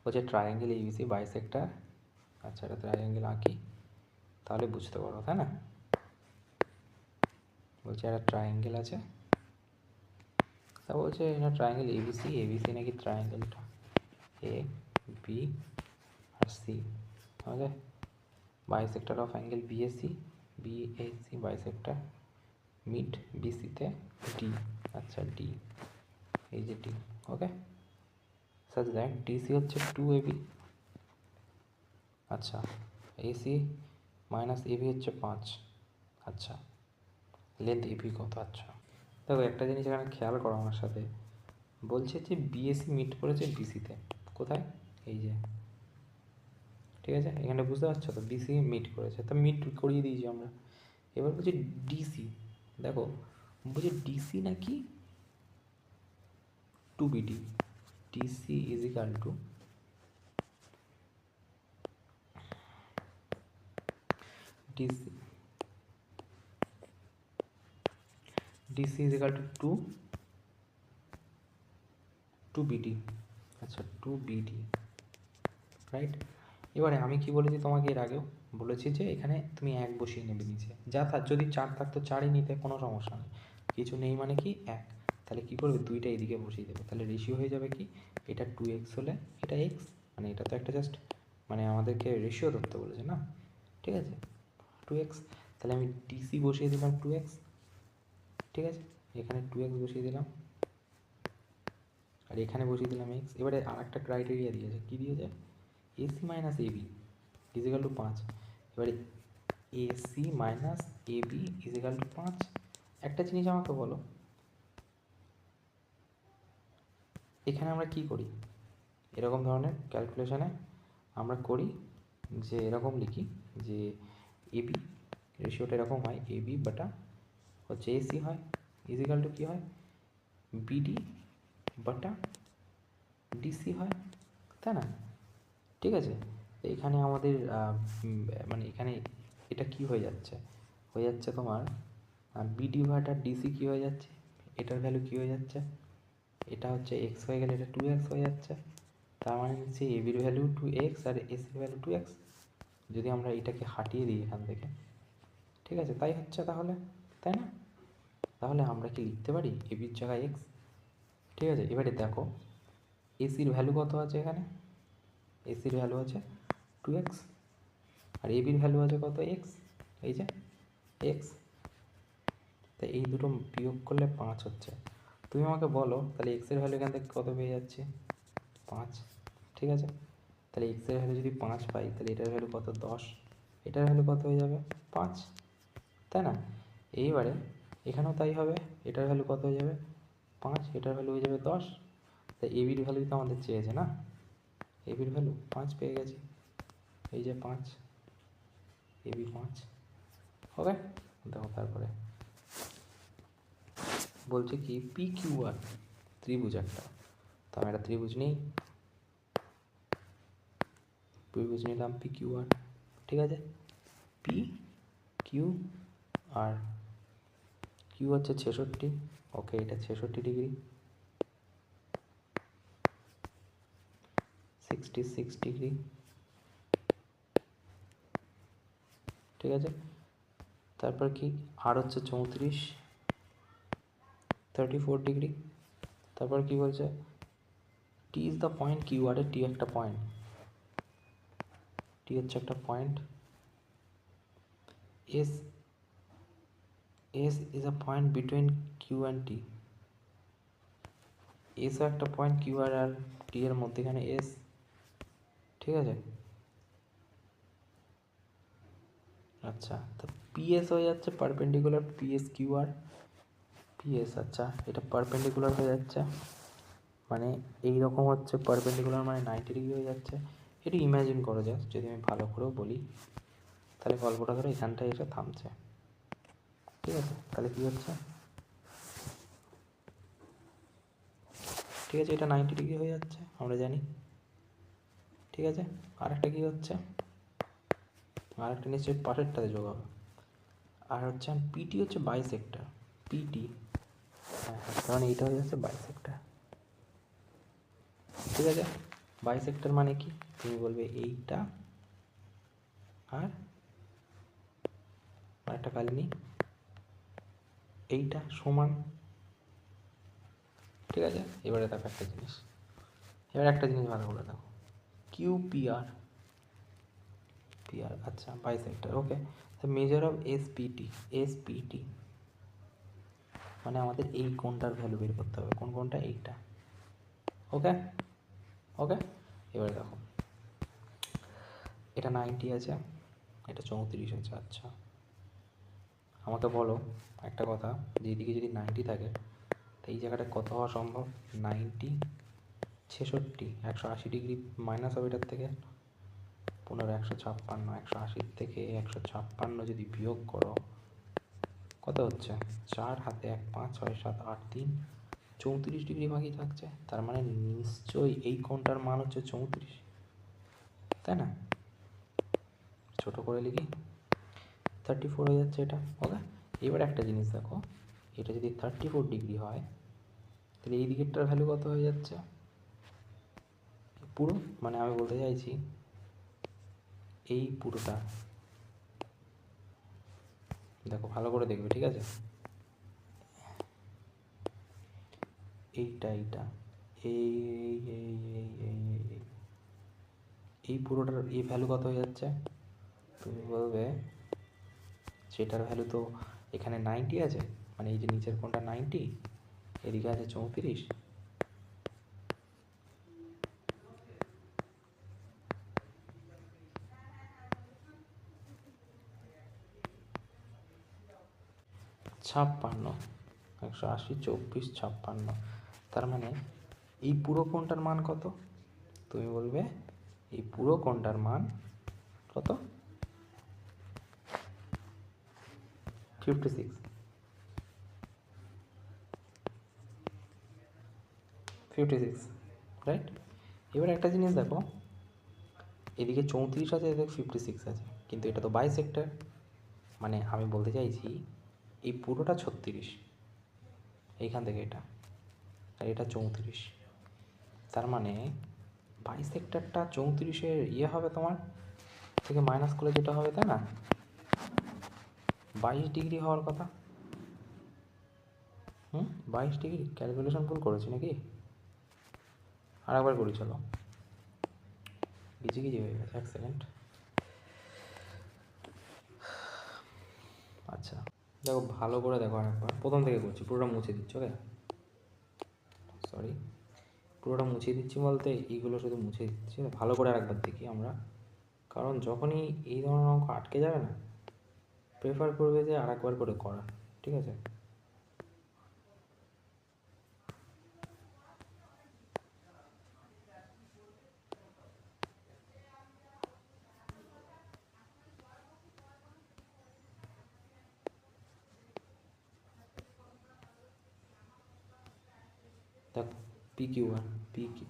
বলছে ট্রায়াঙ্গেল ABC বাইসেক্টর। আচ্ছা এটা ট্রায়াঙ্গেল আঁকি তাহলে বুঝতে পারো, তাই না? বলছে একটা ট্রায়াঙ্গেল আছে, তা বলছে এটা ট্রায়াঙ্গেল ABC নাকি ট্রায়াঙ্গেলটা AB আর C, okay. Bisector of angle BAC bisector meet BC-তে D। আচ্ছা D, এই যে D, okay, such that DC হচ্ছে 2AB। আচ্ছা AC মাইনাস AB হচ্ছে 5। আচ্ছা লেন্থ AB কত? আচ্ছা দেখো একটা জিনিস এখানে খেয়াল করো আমার সাথে, বলছে যে BAC মিট করেছে BC-তে, কোথায়? এই যে, ঠিক আছে, এখানে বুঝতে পারছো তো, BC মিট করেছে, তো মিট করিয়ে দিয়েছি আমরা। এবার বলছি DC, দেখো বলছি DC নাকি 2BD, DC is equal to DC is equal to 2BD। আচ্ছা 2BD, রাইট। এবারে আমি কি বলেছি তোমাকে এর আগেও বলেছি যে এখানে তুমি 1 বসিয়ে নেবে নিচে, যা যদি 4 থাকতো 4ই নিতে, কোনো সমস্যা নেই, কিছু নেই মানে কি 1, তাহলে কি করবে 2টা এদিকে বসিয়ে দেবে, তাহলে রেশিও হয়ে যাবে কি, এটা 2x হলে এটা x, মানে এটা তো একটা জাস্ট, মানে আমাদেরকে রেশিও ধরতে বলেছে না, ঠিক আছে 2x, তাহলে আমি DC বসিয়ে দিলাম 2x, ঠিক আছে, এখানে 2x বসিয়ে দিলাম, আর এখানে বসিয়ে দিলাম x। এবারে আর একটা ক্রাইটেরিয়া দিয়েছে, কী দিয়েছে? AC minus AB equal to 5। এবারে AC minus AB equal to 5। একটা জিনিস আমাকে বলো, এখানে আমরা কি করি এরকম ধরনের ক্যালকুলেশনে? আমরা করি যে এরকম লিখি যে AB রেশিওটা এরকম হয়, AB বাটা হচ্ছে AC হয় ইজিক্যাল টু কী হয়, BD বাটা DC হয়, তাই না? ঠিক আছে, এখানে আমাদের মানে এখানে এটা কি হয়ে যাচ্ছে তোমার BD বাটা DC কী হয়ে যাচ্ছে, এটার ভ্যালু কী হয়ে যাচ্ছে, এটা হচ্ছে x হয়ে গেলে এটা 2x হয়ে যাচ্ছে, তার মানে হচ্ছে ABর ভ্যালু 2x আর ACর ভ্যালু 2x। যদি আমরা এটাকে হাটিয়ে দিই এখান থেকে, ঠিক আছে, তাই হচ্ছে তাহলে, তাই না? তাহলে আমরা কি লিখতে পারি ABর জায়গায় x, ঠিক আছে। এবারে দেখো ACর ভ্যালু কত আছে এখানে, ACর ভ্যালু আছে 2x, আর ABর ভ্যালু আছে কত, x, এই যে x, তাই এই দুটো বিয়োগ করলে 5 হচ্ছে। তুমি আমাকে বলো তাহলে এক্সের ভ্যালু এখান থেকে কত পেয়ে যাচ্ছে, 5, ঠিক আছে। তাহলে এক্সের ভ্যালু যদি 5 পাই তাহলে এটার ভ্যালু কত, 10, এটার ভ্যালু কত হয়ে যাবে, 5, তাই না? এইবারে এখানেও তাই হবে, এটার ভ্যালু কত হয়ে যাবে 5, এটার ভ্যালু হয়ে যাবে 10। তাই এবির ভ্যালু তো আমাদের চেয়েছে না, এবির ভ্যালু 5 পেয়ে গেছি, এই যে 5, এবি 5। ওকে, দেখো তারপরে বলছে কি পি কিউ আর ত্রিভুজ একটা, তো আমি একটা ত্রিভুজ নিই, ত্রিভুজ নিলাম পি কিউ আর, ঠিক আছে। পি কিউ আর, কিউ হচ্ছে 66, ওকে এটা 66 ডিগ্রি, 66 ডিগ্রি, ঠিক আছে। তারপর কি আর হচ্ছে 34, 34 ডিগ্রি। তারপর কি বলছে T is the point, Q R এ টি একটা পয়েন্ট, টি হচ্ছে একটা point, S S is a point between Q and T, এসও একটা পয়েন্ট কিউ আর আর টি এর মধ্যেখানে এস, ঠিক আছে। আচ্ছা, তো পিএস হয়ে যাচ্ছে perpendicular, PS Q R, PS, আচ্ছা এটা পারপেন্ডিকুলার হয়ে যাচ্ছে, মানে এই রকম হচ্ছে পারপেন্ডিকুলার, মানে 90 ডিগ্রি হয়ে যাচ্ছে। একটু ইমাজিন করো যায়, যদি আমি ভালো করেও বলি তাহলে গল্পটা ধরো এখানটায় এসে থামছে, ঠিক আছে। তাহলে কী হচ্ছে, ঠিক আছে এটা 90 ডিগ্রি হয়ে যাচ্ছে আমরা জানি, ঠিক আছে। আর একটা কী হচ্ছে, আর একটা নিশ্চয়ই পাশেরটাতে যোগ হবে, আর হচ্ছে পিটি হচ্ছে বাইসেক্টর, পিটি, হ্যাঁ কারণ এইটা হয়ে যাচ্ছে বাইসেক্টর, ঠিক আছে। বাইসেক্টর মানে কি, তুমি বলবে এইটা আর একটা কালিনি এইটা সমান, ঠিক আছে। এবারে দেখো একটা জিনিস, এবার একটা জিনিস ভালো করে দেখো, Q P R, P R আচ্ছা বাইসেক্টর, ওকে। তো মেজার অফ এসপিটি, এসপিটি মানে আমাদের এই কোণটার ভ্যালু বের করতে হবে, কোন কোণটা, এইটা, ওকে ওকে। এবারে দেখো এটা 90 আছে, এটা 34 আছে, আচ্ছা আমাকে বলো একটা কথা, যে এইদিকে যদি 90 থাকে তো এই জায়গাটা কত হওয়া সম্ভব, 90, 66, 180 ডিগ্রি মাইনাস হবে এটার থেকে, 15, 156, 180 থেকে 156 যদি বিয়োগ করো কত হচ্ছে, 4 হাতে 1, 5, 6, 7, 8, 3, 34 ডিগ্রি বাকি থাকছে, তার মানে নিশ্চয়ই এই কোণটার মান হচ্ছে 34, তাই না। ছোট করে লিখি, 34 হয়ে যাচ্ছে এটা, ওকে। এবার একটা জিনিস দেখো, এটা যদি 34 ডিগ্রি হয় তাহলে এই দিকেরটার ভ্যালু কত হয়ে যাচ্ছে পুরো, মানে আমি বলতে চাইছি এই পুরোটা, দেখো ভালো করে দেখবে, ঠিক আছে। এইটা এইটা এই এই এই এই এই এই পুরোটার এই ভ্যালু কত হয়ে যাচ্ছে, তুমি বলবে সেটার ভ্যালু তো এখানে 90 আছে, মানে এই যে নিচের কোণটা 90, এদিকে আছে 34, ছাপ্পান্ন, 180, 24, 56, তার মানে এই পুরো কোণটার মান কত, তুমি বলবে এই পুরো কোণটার মান কত, 56, 56, রাইট। এবার একটা জিনিস দেখো, এদিকে 34 আছে, এদিকে 56 আছে, কিন্তু এটা তো বাইসেক্টর, মানে আমি বলতে চাইছি এই পুরোটা 36, এইখান থেকে এটা, আর এটা 34, তার মানে বাইসেক্টরটা 34-এর ইয়ে হবে তোমার থেকে মাইনাস করলে যেটা হবে, তাই না, 22 ডিগ্রি হওয়ার কথা, 22 ডিগ্রি, ক্যালকুলেশন ভুল করেছি নাকি, আর একবার করি চলো, গিজি হয়ে গেছে, 1 সেকেন্ড। আচ্ছা দেখো ভালো করে দেখো, আরেকবার প্রথম থেকে করছি, পুরোটা মুছে দিচ্ছি, ওকে, সরি পুরোটা মুছে দিচ্ছি বলতে এইগুলো শুধু মুছে দিচ্ছি, ভালো করে আরেকবার দেখি আমরা, কারণ যখনই এই ধরনের অঙ্ক আটকে যাবে না, প্রেফার করবে যে আরেকবার করে করা, ঠিক আছে। দেখো P Q R P Q,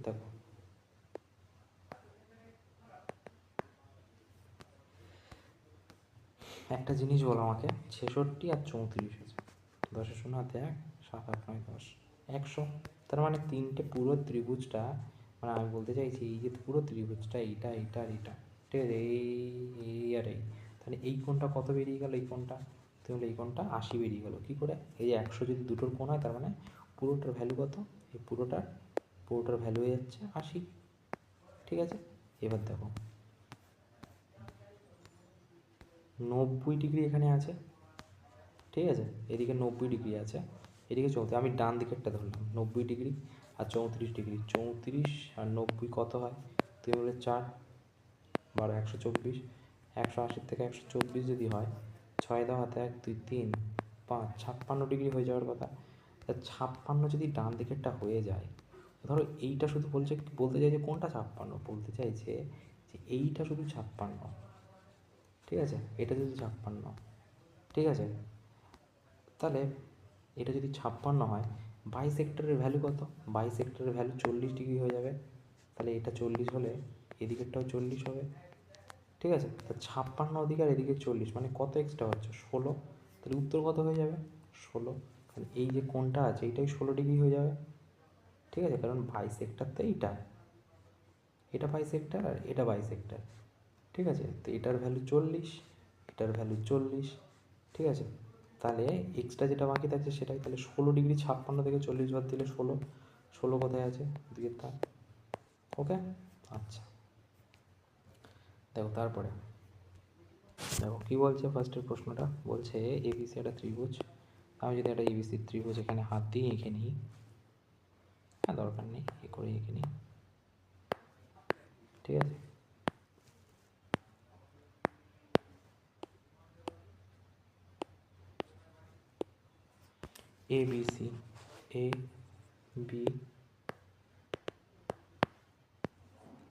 দেখো একটা জিনিস বলো আমাকে, 66 আর 34 আছে, 10 × 1 7 8 9 10, 100। তার মানে তিনটে পুরো ত্রিভুজটা, মানে আমি বলতে চাইছি এই যে পুরো ত্রিভুজটা এইটা এইটা আর এইটা, ঠিক আছে, এই আর এই, তাহলে এই কোণটা কত বেরিয়ে গেল, এই কোণটা তাহলে এই কোণটা 80 বেরিয়ে গেল। কী করে? এই যে 100 যদি দুটোর কোণ হয় তার মানে পুরোটার ভ্যালু কত, এই পুরোটার ভ্যালু হয়ে যাচ্ছে 80, ঠিক আছে। এবার দেখো 90 ডিগ্রি এখানে আছে, ঠিক আছে, এদিকে 90 ডিগ্রি আছে, এদিকে 34, আমি ডান দিকেরটা ধরলাম 90 ডিগ্রি আর 34 ডিগ্রি, 34 আর 90 কত হয়, তুমি বলে 4 12 124, 180 থেকে 124 যদি হয়, 6 দাও হাতে 1 2 3 5 56 ডিগ্রি হয়ে যাওয়ার কথা। তা 56 যদি ডান দিকেরটা হয়ে যায়, ধরো এইটা শুধু বলতে চাইছে কোনটা 56, বলতে চাইছে যে এইটা শুধু 56, ঠিক আছে, এটা যদি 56, ঠিক আছে, তাহলে এটা যদি 56 হয়, বাইসেক্টরের ভ্যালু কত, বাইসেক্টরের ভ্যালু 40 ডিগ্রি হয়ে যাবে, তাহলে এটা 40 হলে এদিকেরটাও 40 হবে, ঠিক আছে। তা 56 ওদিকে আর এদিকে 40, মানে কত এক্সট্রা হচ্ছে 16, তাহলে উত্তর কত হয়ে যাবে 16, কারণ এই যে কোণটা আছে এইটাই 16 ডিগ্রি হয়ে যাবে, ঠিক আছে, কারণ বাইসেক্টর তো এটা বাইসেক্টর আর এটা বাইসেক্টর, ঠিক আছে, তো এটার ভ্যালু 40, এটার ভ্যালু 40, ঠিক আছে, তাহলে এক্সট্রা যেটা বাকি থাকছে সেটাই, তাহলে 16 ডিগ্রি 56 থেকে 40 বাদ দিলে 16, 16 কোথায় আছে দুইয়ের তার, ওকে। আচ্ছা দেখো তারপরে দেখো কী বলছে, ফার্স্টের প্রশ্নটা বলছে এবিসি একটা ত্রিভুজ, আমি যদি একটা এবিসি ত্রিভুজ এখানে হাত দিয়ে এঁকে নিই, হ্যাঁ দরকার নেই এ করে এঁকে নিই, ঠিক আছে, A B C, A B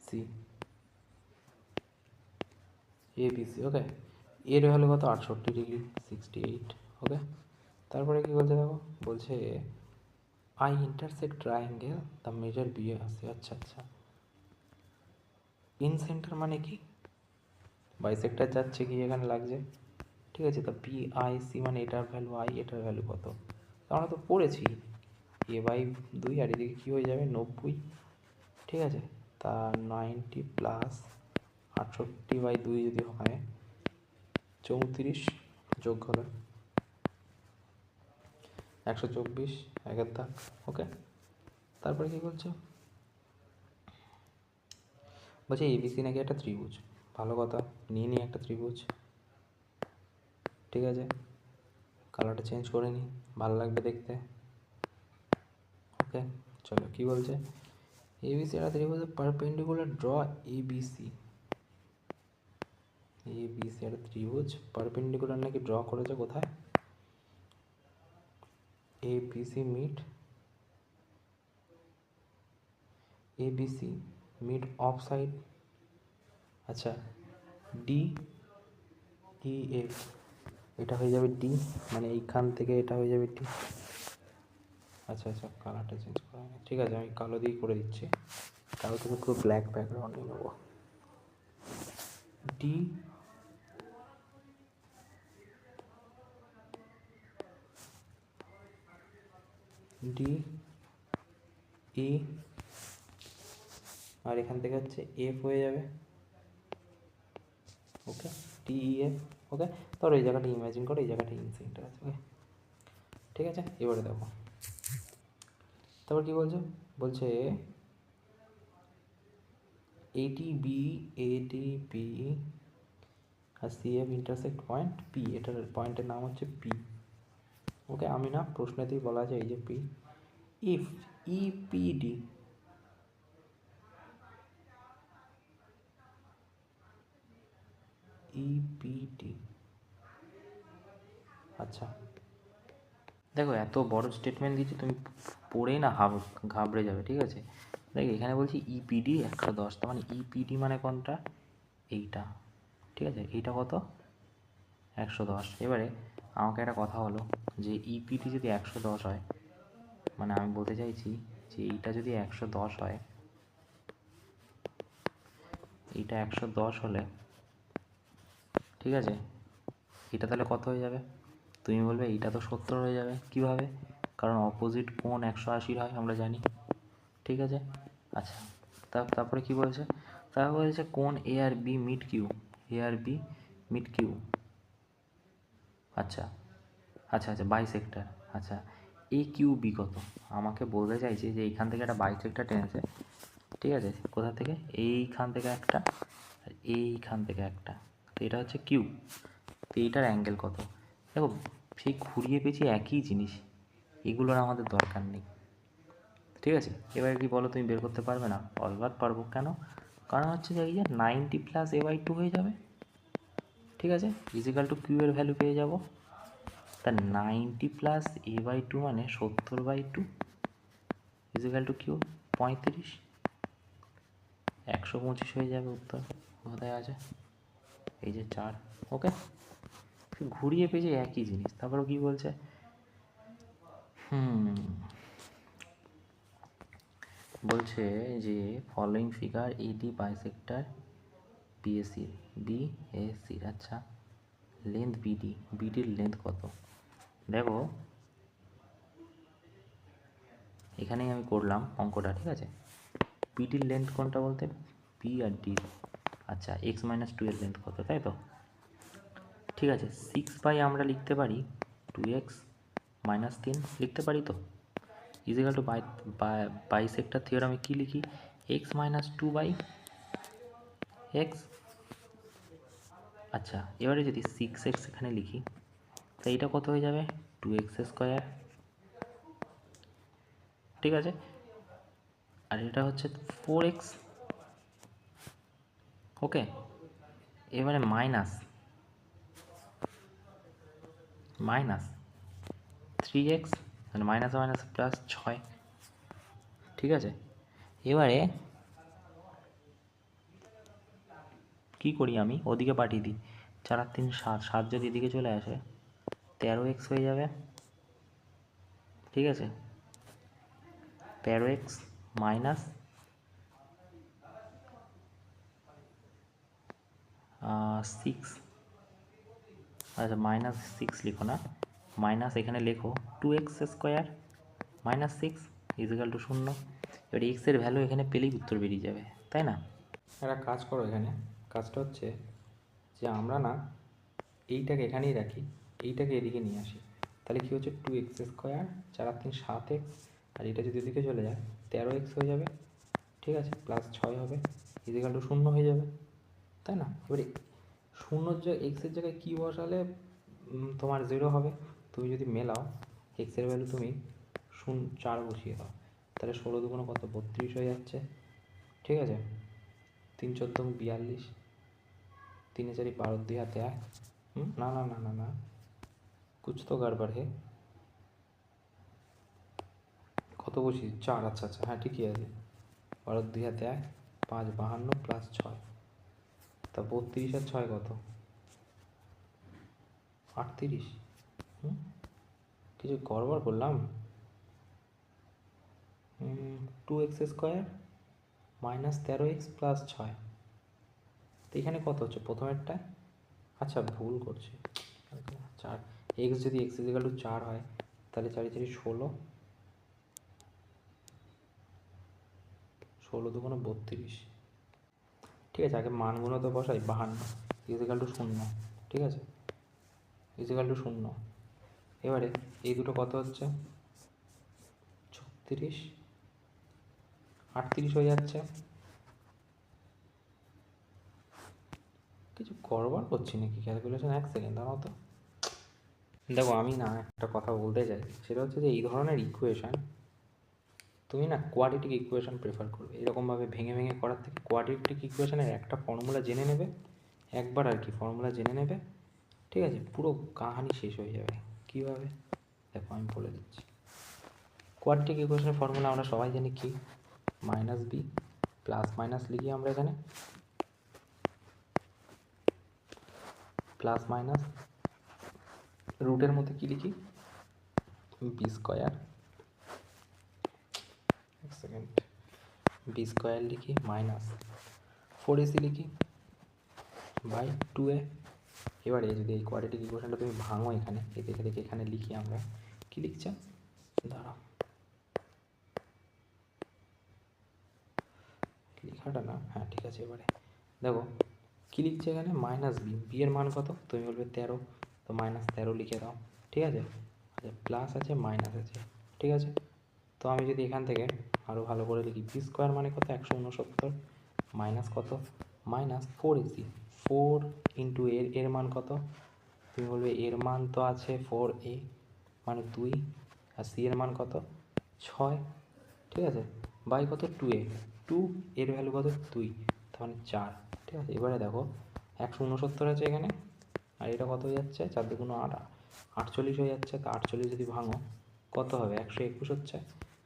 C, A B C, ওকে, এর হলো কত 68 ডিগ্রি 68, ওকে। তারপরে কি বলছে দেখো, বলছে I intersect triangle the measure B আছে, আচ্ছা আচ্ছা, ইন সেন্টার মানে কি, বাইসেক্টর যাচ্ছে কি এখানে লাগছে, ঠিক আছে, তো পি আই সি মানে এটার ভ্যালু আই, এটার ভ্যালু কত, আমরা তো পড়েছি a/2, আর এদিকে কী হয়ে যাবে 90, ঠিক আছে, তা 90 প্লাস 68/2 যদি হয় 34 যোগ হলো 124, একের দাগ, ওকে। তারপরে কী বলছে, বলছে এবিসি নাকি একটা ত্রিভুজ, ভালো কথা, নিয়ে নিই একটা ত্রিভুজ, ঠিক আছে, কালারটা চেঞ্জ করে নিই, ভালো লাগবে দেখতে, ওকে। চলো কী বলছে, এবিসি একটা ত্রিভুজ পারপেন্ডিকুলার ড্র এবিসি, এবিসি একটা ত্রিভুজ পারপেন্ডিকুলার নাকি ড্র করেছে কোথায়, এবিসি মিড অফ সাইড, আচ্ছা ডি ই এফ, এটা হয়ে যাবে ডি, মানে এইখান থেকে এটা হয়ে যাবে ডি, আচ্ছা আচ্ছা কালারটা চেঞ্জ করা হবে, ঠিক আছে, আমি কালো দিয়েই করে দিচ্ছি, কালো থেকে পুরো ব্ল্যাক ব্যাকগ্রাউন্ড নিয়ে নেবো, ডি ডি ই, আর এখান থেকে হচ্ছে এফ হয়ে যাবে, ওকে, টি ই এফ, ওকে। ধরো এই জায়গাটা ইমাজিন করো, এই জায়গাটা ইন সেন্টার আছে, ওকে, ঠিক আছে। এবারে দেখো তারপর কী বলছে, বলছে এডি বি আর C F intersect point P, এটার পয়েন্টের নাম হচ্ছে পি, ওকে। আমি না প্রশ্নেতেই বলা আছে এই যে পি, ইফ ইপিডি, ইপিডি, আচ্ছা দেখো এত বড় স্টেটমেন্ট দিচ্ছি, তুমি পড়েই না ঘাবড়ে যাবে, ঠিক আছে। দেখ এখানে বলছি ইপিডি 110, তার মানে ইপিডি মানে কোনটা, এইটা, ঠিক আছে, এইটা কত 110, এবারে আমাকে একটা কথা হলো যে ইপিটি যদি 110 হয়, মানে আমি বলতে চাইছি যে এইটা যদি 110 হয়, এইটা 110 হলে, ঠিক আছে, এটা তাহলে কত হয়ে যাবে? তুমি বলবে এইটা তো 70 হয়ে যাবে। কিভাবে? কারণ অপোজিট কোণ 180 হয়, আমরা জানি। ঠিক আছে, আচ্ছা, তারপরে কি বলছে? তারপর বলছে কোণ এ আর বি মিড কিউ, এ আর বি মিড কিউ। আচ্ছা আচ্ছা আচ্ছা, বাইসেক্টর। আচ্ছা, এ কিউ বি কত? আমাকে বলতে চাইছে যে এইখান থেকে একটা বাইসেক্টর টেনেছে, ঠিক আছে, কোথা থেকে? এইখান থেকে একটা, আর এইখান থেকে একটা, তো এটা হচ্ছে কিউ। তো এইটার অ্যাঙ্গেল কত? দেখো, সেই ঘুরিয়ে পেঁচিয়ে একই জিনিস, এগুলোর আমাদের দরকার নেই। ঠিক আছে, এবার কি বলো, তুমি বের করতে পারবে না? অলবাত পারবো। কেন? কারণ হচ্ছে যে এই যে 90 প্লাস a/2 হয়ে যাবে, ঠিক আছে, ইজিক্যাল টু কিউ এর ভ্যালু পেয়ে যাব। তা 90 প্লাস a/2 মানে 70/2 ইজিক্যাল টু কিউ 35, 125 হয়ে যাবে উত্তর। কোথায় আছে? এই যে 4। ওকে, ঘুরিয়ে পেঁচিয়ে একই জিনিস। তারপরে কি বলছে? বলছে যে ফলোয়িং ফিগার এডি বাইসেক্টর বিএসি, বিএসি। আচ্ছা, লেন্থ বিডি, বিডির লেন্থ কত? দেখো, এখানেই আমি করলাম অঙ্কটা, ঠিক আছে। বিডির লেন্থ কোনটা বলতে? বি আর ডি। আচ্ছা, x-2 এর লেন্থ কত, তাই তো? ঠিক আছে, 6 আমরা লিখতে পারি 2x-3 লিখতে পারি তো, ইজিক্যাল টু বাইসেক্টর থিওরামে কী লিখি? x-2/x। আচ্ছা, এবারে যদি 6x এখানে লিখি, তো এইটা কত হয়ে যাবে? 2x²। ঠিক আছে, আর এটা হচ্ছে 4x। ওকে, এবারে মাইনাস 3x, মানে মাইনাস মাইনাস প্লাস 6। ঠিক আছে, এবারে কি করি? আমি ওদিকে পাঠিয়ে দিই, 4 আর 3 7, 7 যদি এদিকে চলে আসে 13x হয়ে যাবে। ঠিক আছে, 13x মাইনাস 6। আচ্ছা, -6 লিখো না, মাইনাস এখানে লেখো 2x² -6 ইজিক্যাল টু 0। এবার এক্সের ভ্যালু এখানে পেলেই উত্তর বেরিয়ে যাবে, তাই না? একটা কাজ করো, এখানে কাজটা হচ্ছে যে আমরা না এইটাকে এখানেই রাখি, এইটাকে এদিকে নিয়ে আসি। তাহলে কী হচ্ছে? 2x², 4 আর 3 7x, আর এটা যদি এদিকে চলে যায় 13x হয়ে যাবে। ঠিক আছে, প্লাস 6 হবে, ইজিক্যাল টু 0 হয়ে যাবে, তাই না? এবারে 0 এক্সের জায়গায় কী বসালে তোমার 0 হবে? তুমি যদি মেলাও এক্সের ভ্যালু, তুমি 4 বসিয়ে দাও, তাহলে 16 দুগুণ কত? 32 হয়ে যাচ্ছে। ঠিক আছে, 3 14 42, 3 4 12, 2 হাতে 1। না না না না না, কুছ তো গড়বড় হে। কত বসি? 4। আচ্ছা আচ্ছা, হ্যাঁ ঠিকই আছে। 12 2 হাতে 1, 5 52 প্লাস 6, তা 32 আর 6 কত? 38। কিছু গড়বড় করলাম? 2x² মাইনাস 13x প্লাস 6, তো এখানে কত হচ্ছে প্রথমেরটা? আচ্ছা, ভুল করছি। 4 এক্স, যদি x ইজিক্যাল টু 4 হয়, তাহলে 4 4 16, 16 দুগুণ 32। ঠিক আছে, আগে মানগুলো তো বসাই। 52 ইজিক্যাল টু 0, ঠিক আছে, ইজিক্যাল টু 0। এবারে এই দুটো কত হচ্ছে? 36, 38 হয়ে যাচ্ছে। কিছু গড়বড় করছি নাকি ক্যালকুলেশন? 1 সেকেন্ড দাঁড়াও তো। দেখো, আমি না একটা কথা বলতে চাই, সেটা হচ্ছে যে এই ধরনের ইকুয়েশান তুমি না কোয়াড্রেটিক ইকুয়েশান প্রেফার করবে। এরকমভাবে ভেঙে ভেঙে করার থেকে কোয়াড্রেটিক ইকুয়েশানের একটা ফর্মুলা জেনে নেবে, একবার আর কি ফর্মুলা জেনে নেবে, ঠিক আছে, পুরো কাহানি শেষ হয়ে যাবে। কীভাবে? দেখো, আমি বলে দিচ্ছি। কোয়াড্রেটিক ইকুয়েশনের ফর্মুলা আমরা সবাই জানি কি? মাইনাস বি প্লাস মাইনাস লিখি আমরা এখানে, প্লাস মাইনাস রুটের মধ্যে কী লিখি, বি স্কোয়ার, এক সেকেন্ড, বি স্কোয়ার লিখি মাইনাস 4ac লিখি বাই 2a। এবারে যদি এই কোয়াড্রেটিক ইকুয়েশনটা তুমি ভাঙো এখানে, এই দেখে দেখে এখানে লিখি আমরা, কী লিখছে, দাঁড়াও লেখাটা না, হ্যাঁ ঠিক আছে। এবারে দেখো কী লিখছে এখানে, মাইনাস বি, বি এর মান কত, তুমি বলবে 13, তো -13 লিখে দাও, ঠিক আছে। আচ্ছা প্লাস আছে মাইনাস আছে, ঠিক আছে। তো আমি যদি এখান থেকে আরও ভালো করে লিখি, বি স্কোয়ার মানে কত 169, মাইনাস কত, মাইনাস 4ac, 4 ইন্টু এর মান কত, তুমি বলবে এর মান তো আছে 4a মানে 2, আর সি এর মান কত 6, ঠিক আছে, বাই কত 2a, 2 এর ভ্যালু কত 2, তার মানে 4, ঠিক আছে। এবারে দেখো 169 আছে এখানে, আর এটা কত হয়ে যাচ্ছে, 4 2 8, 48 হয়ে যাচ্ছে। তো 48 যদি ভাঙো কত হবে, 121 হচ্ছে।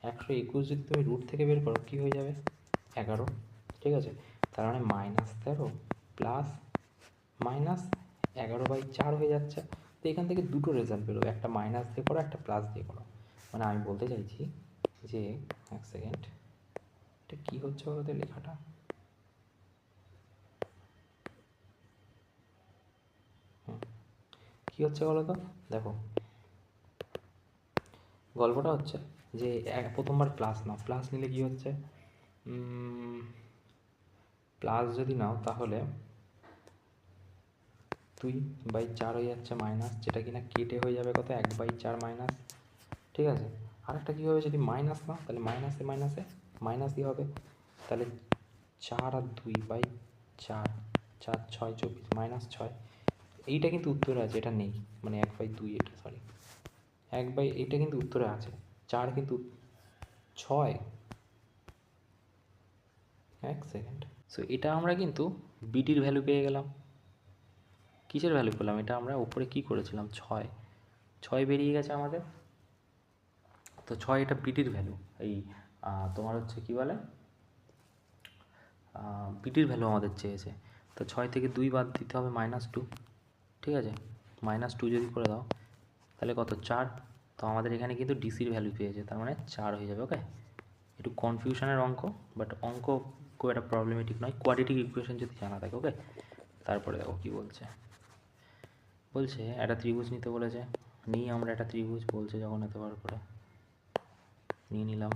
121 যদি তুমি রুট থেকে বের করো কী হয়ে যাবে, 11, ঠিক আছে। তার মানে -13 প্লাস -11/4 হয়ে যাচ্ছে। তো এখান থেকে দুটো রেজাল্ট বেরোবে, একটা মাইনাস দিয়ে করো, একটা প্লাস দিয়ে করো। মানে আমি বলতে চাইছি যে, এক সেকেন্ড, এটা কী হচ্ছে বলতে লেখাটা, কী হচ্ছে বলো তো, দেখো গল্পটা হচ্ছে যে প্রথমবার প্লাস নাও, প্লাস নিলে কী হচ্ছে, প্লাস যদি নাও তাহলে 2/4 হয়ে যাচ্ছে মাইনাস, যেটা কিনা কেটে হয়ে যাবে কত 1/4 মাইনাস, ঠিক আছে। আরেকটা কী হবে, যদি মাইনাস নাও তাহলে মাইনাসে মাইনাসে মাইনাসই হবে, তাহলে 4 আর 2/4, 4 6 24, -6। এইটা কিন্তু উত্তরে আছে, এটা নেই, মানে 1/2, এটা সরি এইটা কিন্তু উত্তরে আছে, 4 কিন্তু 6, এক সেকেন্ড। সো এটা আমরা কিন্তু বিটির ভ্যালু পেয়ে গেলাম। কিসের ভ্যালু পেলাম, এটা আমরা উপরে কি করেছিলাম, 6 বেরিয়ে গেছে আমাদের। তো 6 এটা বিটির ভ্যালু, এই তোমার হচ্ছে কী বলে, বিটির ভ্যালু আমাদের চেয়েছে। তো 6 থেকে 2 বাদ দিতে হবে -2, ঠিক আছে। -2 যদি করে দাও তাহলে কত 4। তো আমাদের এখানে কিন্তু ডিসির ভ্যালু পেয়েছে, তার মানে 4 হয়ে যাবে। ওকে, একটু কনফিউশনের অঙ্ক, বাট অঙ্ক খুব একটা প্রবলেমেটিক নয়, কোয়াড্রেটিক ইকুয়েশন যদি জানা থাকে। ওকে, তারপরে দেখো কী বলছে, একটা ত্রিভুজ নিতে বলেছে, নিই আমরা একটা ত্রিভুজ, বলছে যখন এত বার করে নিয়ে নিলাম।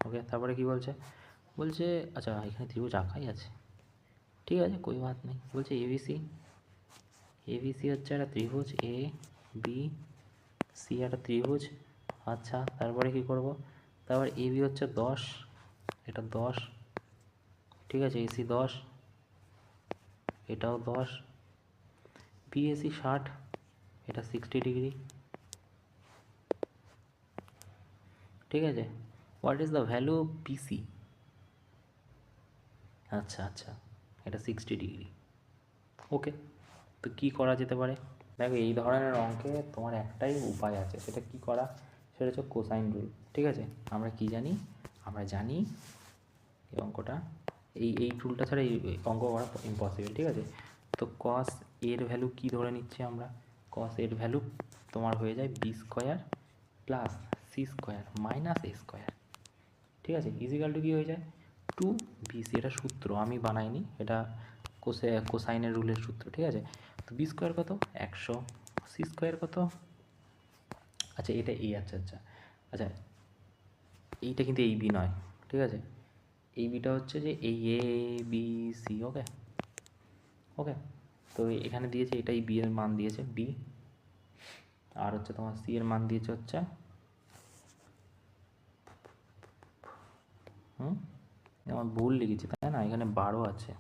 ওকে, তারপরে কি বলছে, আচ্ছা এখানে ত্রিভুজ আঁকাই আছে, ঠিক আছে, কোই বাত নেই। বলছে এবিসি হচ্ছে একটা ত্রিভুজ, এ বি সি একটা ত্রিভুজ। আচ্ছা তারপরে কি করব, তারপর এবি হচ্ছে 10, এটা 10, ঠিক আছে, এসি 10, এটাও 10, বিএসি 60, এটা 60 ডিগ্রি, ঠিক আছে। What is the value of PC, আচ্ছা আচ্ছা এটা 60 ডিগ্রি। ওকে, তো কী করা যেতে পারে, দেখো এই ধরনের অঙ্কে তোমার একটাই উপায় আছে, সেটা কি করা, সেটা হচ্ছে কোসাইন রুল, ঠিক আছে। আমরা কি জানি, আমরা জানি এই অঙ্কটা, এই রুলটা ছাড়া এই অঙ্ক করা ইম্পসিবল, ঠিক আছে। তো কস এর ভ্যালু কি ধরে নিচ্ছি আমরা, কস এর ভ্যালু তোমার হয়ে যায় B square plus C square minus A square, ঠিক আছে, ইজিক্যাল টু কী হয়ে যায় 2bc। এটা সূত্র আমি বানাইনি, এটা কোসাইনের রুলের সূত্র, ঠিক আছে। তো বি স্কোয়ার কত 100, সি স্কোয়ার কত, আচ্ছা এটা এ, আচ্ছা আচ্ছা আচ্ছা এইটা কিন্তু এই বি নয়, ঠিক আছে, এই বিটা হচ্ছে যে এই এ বি সি। ওকে ওকে, তো এখানে দিয়েছে এটাই বি এর মান দিয়েছে বি, আর হচ্ছে তোমার সি এর মান দিয়েছে হচ্ছে আমার ভুল লিখেছি তাই না, এখানে 12 আছে,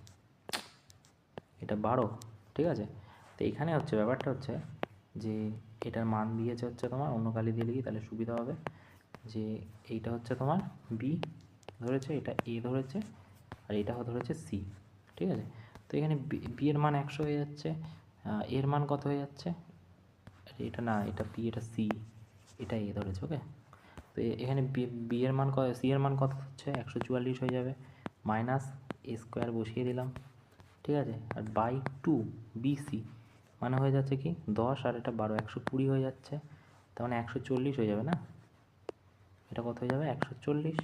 এটা 12, ঠিক আছে। তো এখানে হচ্ছে ব্যাপারটা হচ্ছে যে এটার মান দিয়েছে হচ্ছে তোমার, অন্য কালি দিয়ে লিখি তাহলে সুবিধা হবে, যে এইটা হচ্ছে তোমার বি ধরেছে, এটা এ ধরেছে, আর এটা ধরেছে সি, ঠিক আছে। তো এখানে বি এর মান 100 হয়ে যাচ্ছে, এর মান কত হয়ে যাচ্ছে, এটা না, এটা বি, এটা সি, এটা এ ধরেছে। ওকে, তো এখানে বি এর মান সি এর মান কত হচ্ছে 144 হয়ে যাবে, মাইনাস এ স্কোয়ার বসিয়ে দিলাম, ঠিক আছে, আর বাই 2 বিসি, মানে হয়ে যাচ্ছে কি 10 আর এটা 12, 120 হয়ে যাচ্ছে, তার মানে 140 হয়ে যাবে না? এটা কত হয়ে যাবে? 140।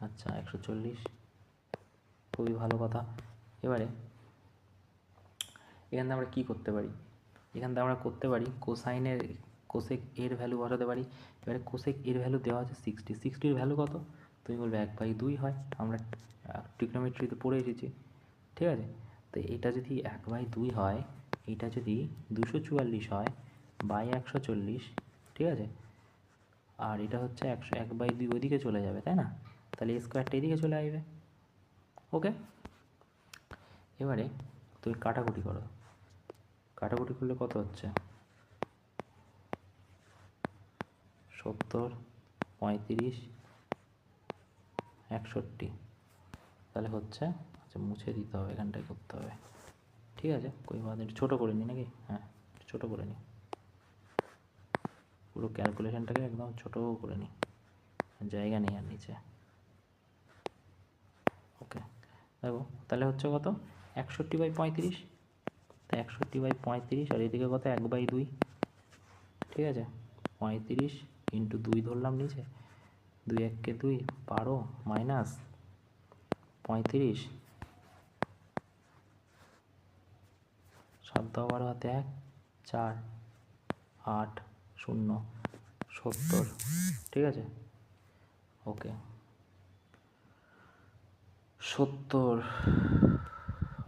আচ্ছা 140, খুবই ভালো কথা। এবারে এখান থেকে আমরা কী করতে পারি? এখান থেকে আমরা করতে পারি কোসাইনের কোসেক এর ভ্যালু বসাতে পারি। এবারে কোসেক এর ভ্যালু দেওয়া আছে 60, 60-র ভ্যালু কত? তুমি বলবে 1/2 হয়, আমরা ট্রিগনোমেট্রিতে পড়ে এসেছি, ঠিক আছে? তো এটা যদি 1/2 হয়, এটা যদি 244 হয় বাই 140, ঠিক আছে, আর এটা হচ্ছে 1/2 ওইদিকে চলে যাবে, তাই না? তাহলে এ স্কোয়ারটা এদিকে চলে আসবে। ওকে, এবারে তুমি কাটাকুটি করো, কাটাকুটি করলে কত হচ্ছে? 70, 35, 61, তাহলে হচ্ছে, আচ্ছা মুছে দিতে হবে, এখানটায় করতে হবে, ঠিক আছে? কই বাদ, ছোটো করে নিই নাকি? হ্যাঁ ছোটো করে নিই, পুরো ক্যালকুলেশনটাকে একদম ছোটো করে নিই, জায়গা নেই আর নিচে। ওকে, দেখো তাহলে হচ্ছে কত? 61/35, তা 61/35, আর এদিকে কত? 1/2, ঠিক আছে? 35 ইন্টু 2 ধরলাম নিচে, 2 1 2, 12 মাইনাস 35, 7 10 12 হাতে 1, 4 8 0 70, ঠিক আছে? ওকে 70,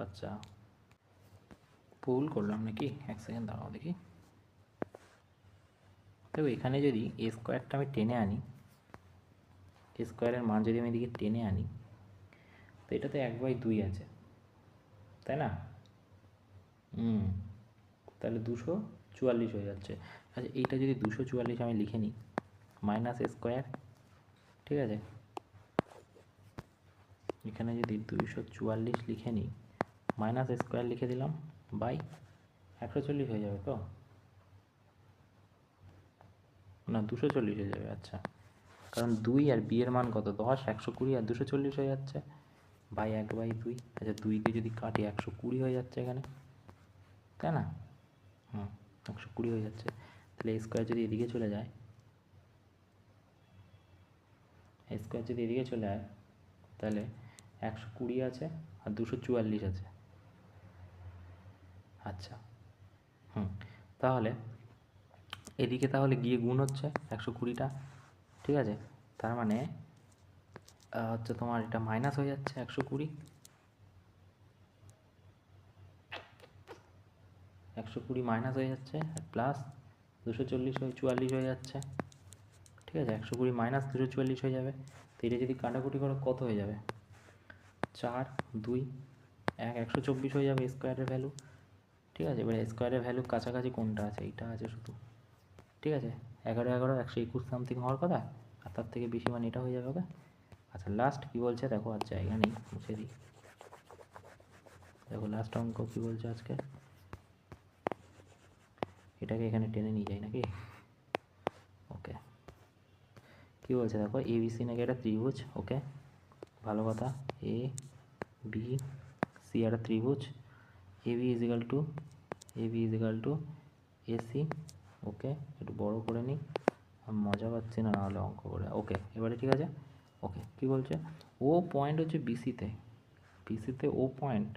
আচ্ছা ভুল করলাম নাকি? 1 সেকেন্ড দাঁড়াও দেখি। দেখো এখানে যদি এ স্কোয়ারটা আমি টেনে আনি, এ স্কোয়ারের মান যদি আমি এদিকে টেনে আনি, তো এটাতে 1/2 আছে, তাই না? তাহলে 244 হয়ে যাচ্ছে। আচ্ছা এইটা যদি 244 আমি লিখে নিই মাইনাস এ স্কোয়ার, ঠিক আছে, এখানে যদি 244 লিখে নিই মাইনাস এ স্কোয়ার লিখে দিলাম বাই 140 হয়ে যাবে তো না? 240 হয়ে যাবে, আচ্ছা, কারণ 2 আর বি এর মান কত? 10, 120 আর 240 হয়ে যাচ্ছে বাই 1/2। আচ্ছা 2কে যদি কাটি 120 হয়ে যাচ্ছে এখানে, তাই না? 120 হয়ে যাচ্ছে। তাহলে এ স্কোয়ার যদি এদিকে চলে যায়, এ স্কোয়ার যদি এদিকে চলে যায়, তাহলে 120 আছে আর 244 আছে। আচ্ছা তাহলে এদিকে তাহলে গিয়ে গুণ হচ্ছে 120টা, ঠিক আছে? তার মানে হচ্ছে তোমার এটা মাইনাস হয়ে যাচ্ছে 120, 120 মাইনাস হয়ে যাচ্ছে, প্লাস 244 হয়ে যাচ্ছে, ঠিক আছে? 120 মাইনাস 244 হয়ে যাবে। তো এটা যদি কাটাকুটি করো কত হয়ে যাবে? 4 2 1, 124 হয়ে যাবে স্কোয়ারের ভ্যালু, ঠিক আছে? এবার স্কোয়ারের ভ্যালু কাছাকাছি কোনটা আছে? এইটা আছে শুধু, ঠিক আছে? 11 11 121 সামথিং হওয়ার কথা, আর তার থেকে বেশি মানে এটা হয়ে যাবে। ওকে, আচ্ছা লাস্ট কী বলছে দেখো, আর জায়গা নেই, মুছে দিই। দেখো লাস্ট অঙ্ক কী বলছে আজকে, এটাকে এখানে টেনে নিয়ে যাই নাকি? ওকে, কী বলছে দেখো, ABC নাকি একটা ত্রিভুজ। ওকে, ভালো কথা। ABC একটা ত্রিভুজ, AB is equal to AC। ওকে, একটু বড় করে নিই, আমি মজা পাচ্ছি না নাহলে অঙ্ক করে। ওকে, এবারে ঠিক আছে। ওকে, কী বলছে? ও পয়েন্ট হচ্ছে বিসিতে ও পয়েন্ট।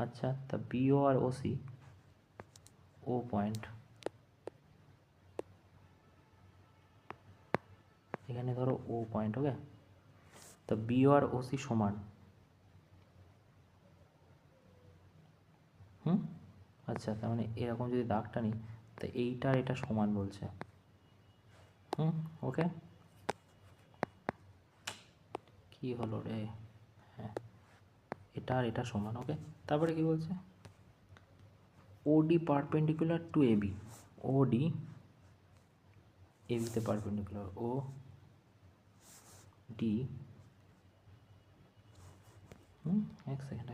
আচ্ছা, তা BO আর OC ও পয়েন্ট, এখানে ধরো ও পয়েন্ট। ওকে, তা BO আর OC সমান। আচ্ছা, তার মানে এরকম যদি দাগটা নিই, তো এইটা আর এটা সমান বলছে। ওকে, কি হলো রে? হ্যাঁ, এটা আর এটা সমান। ওকে, তারপরে কি বলছে? OD perpendicular to AB, OD ABতে পারপেন্ডিকুলার, OD এক সেকেন্ড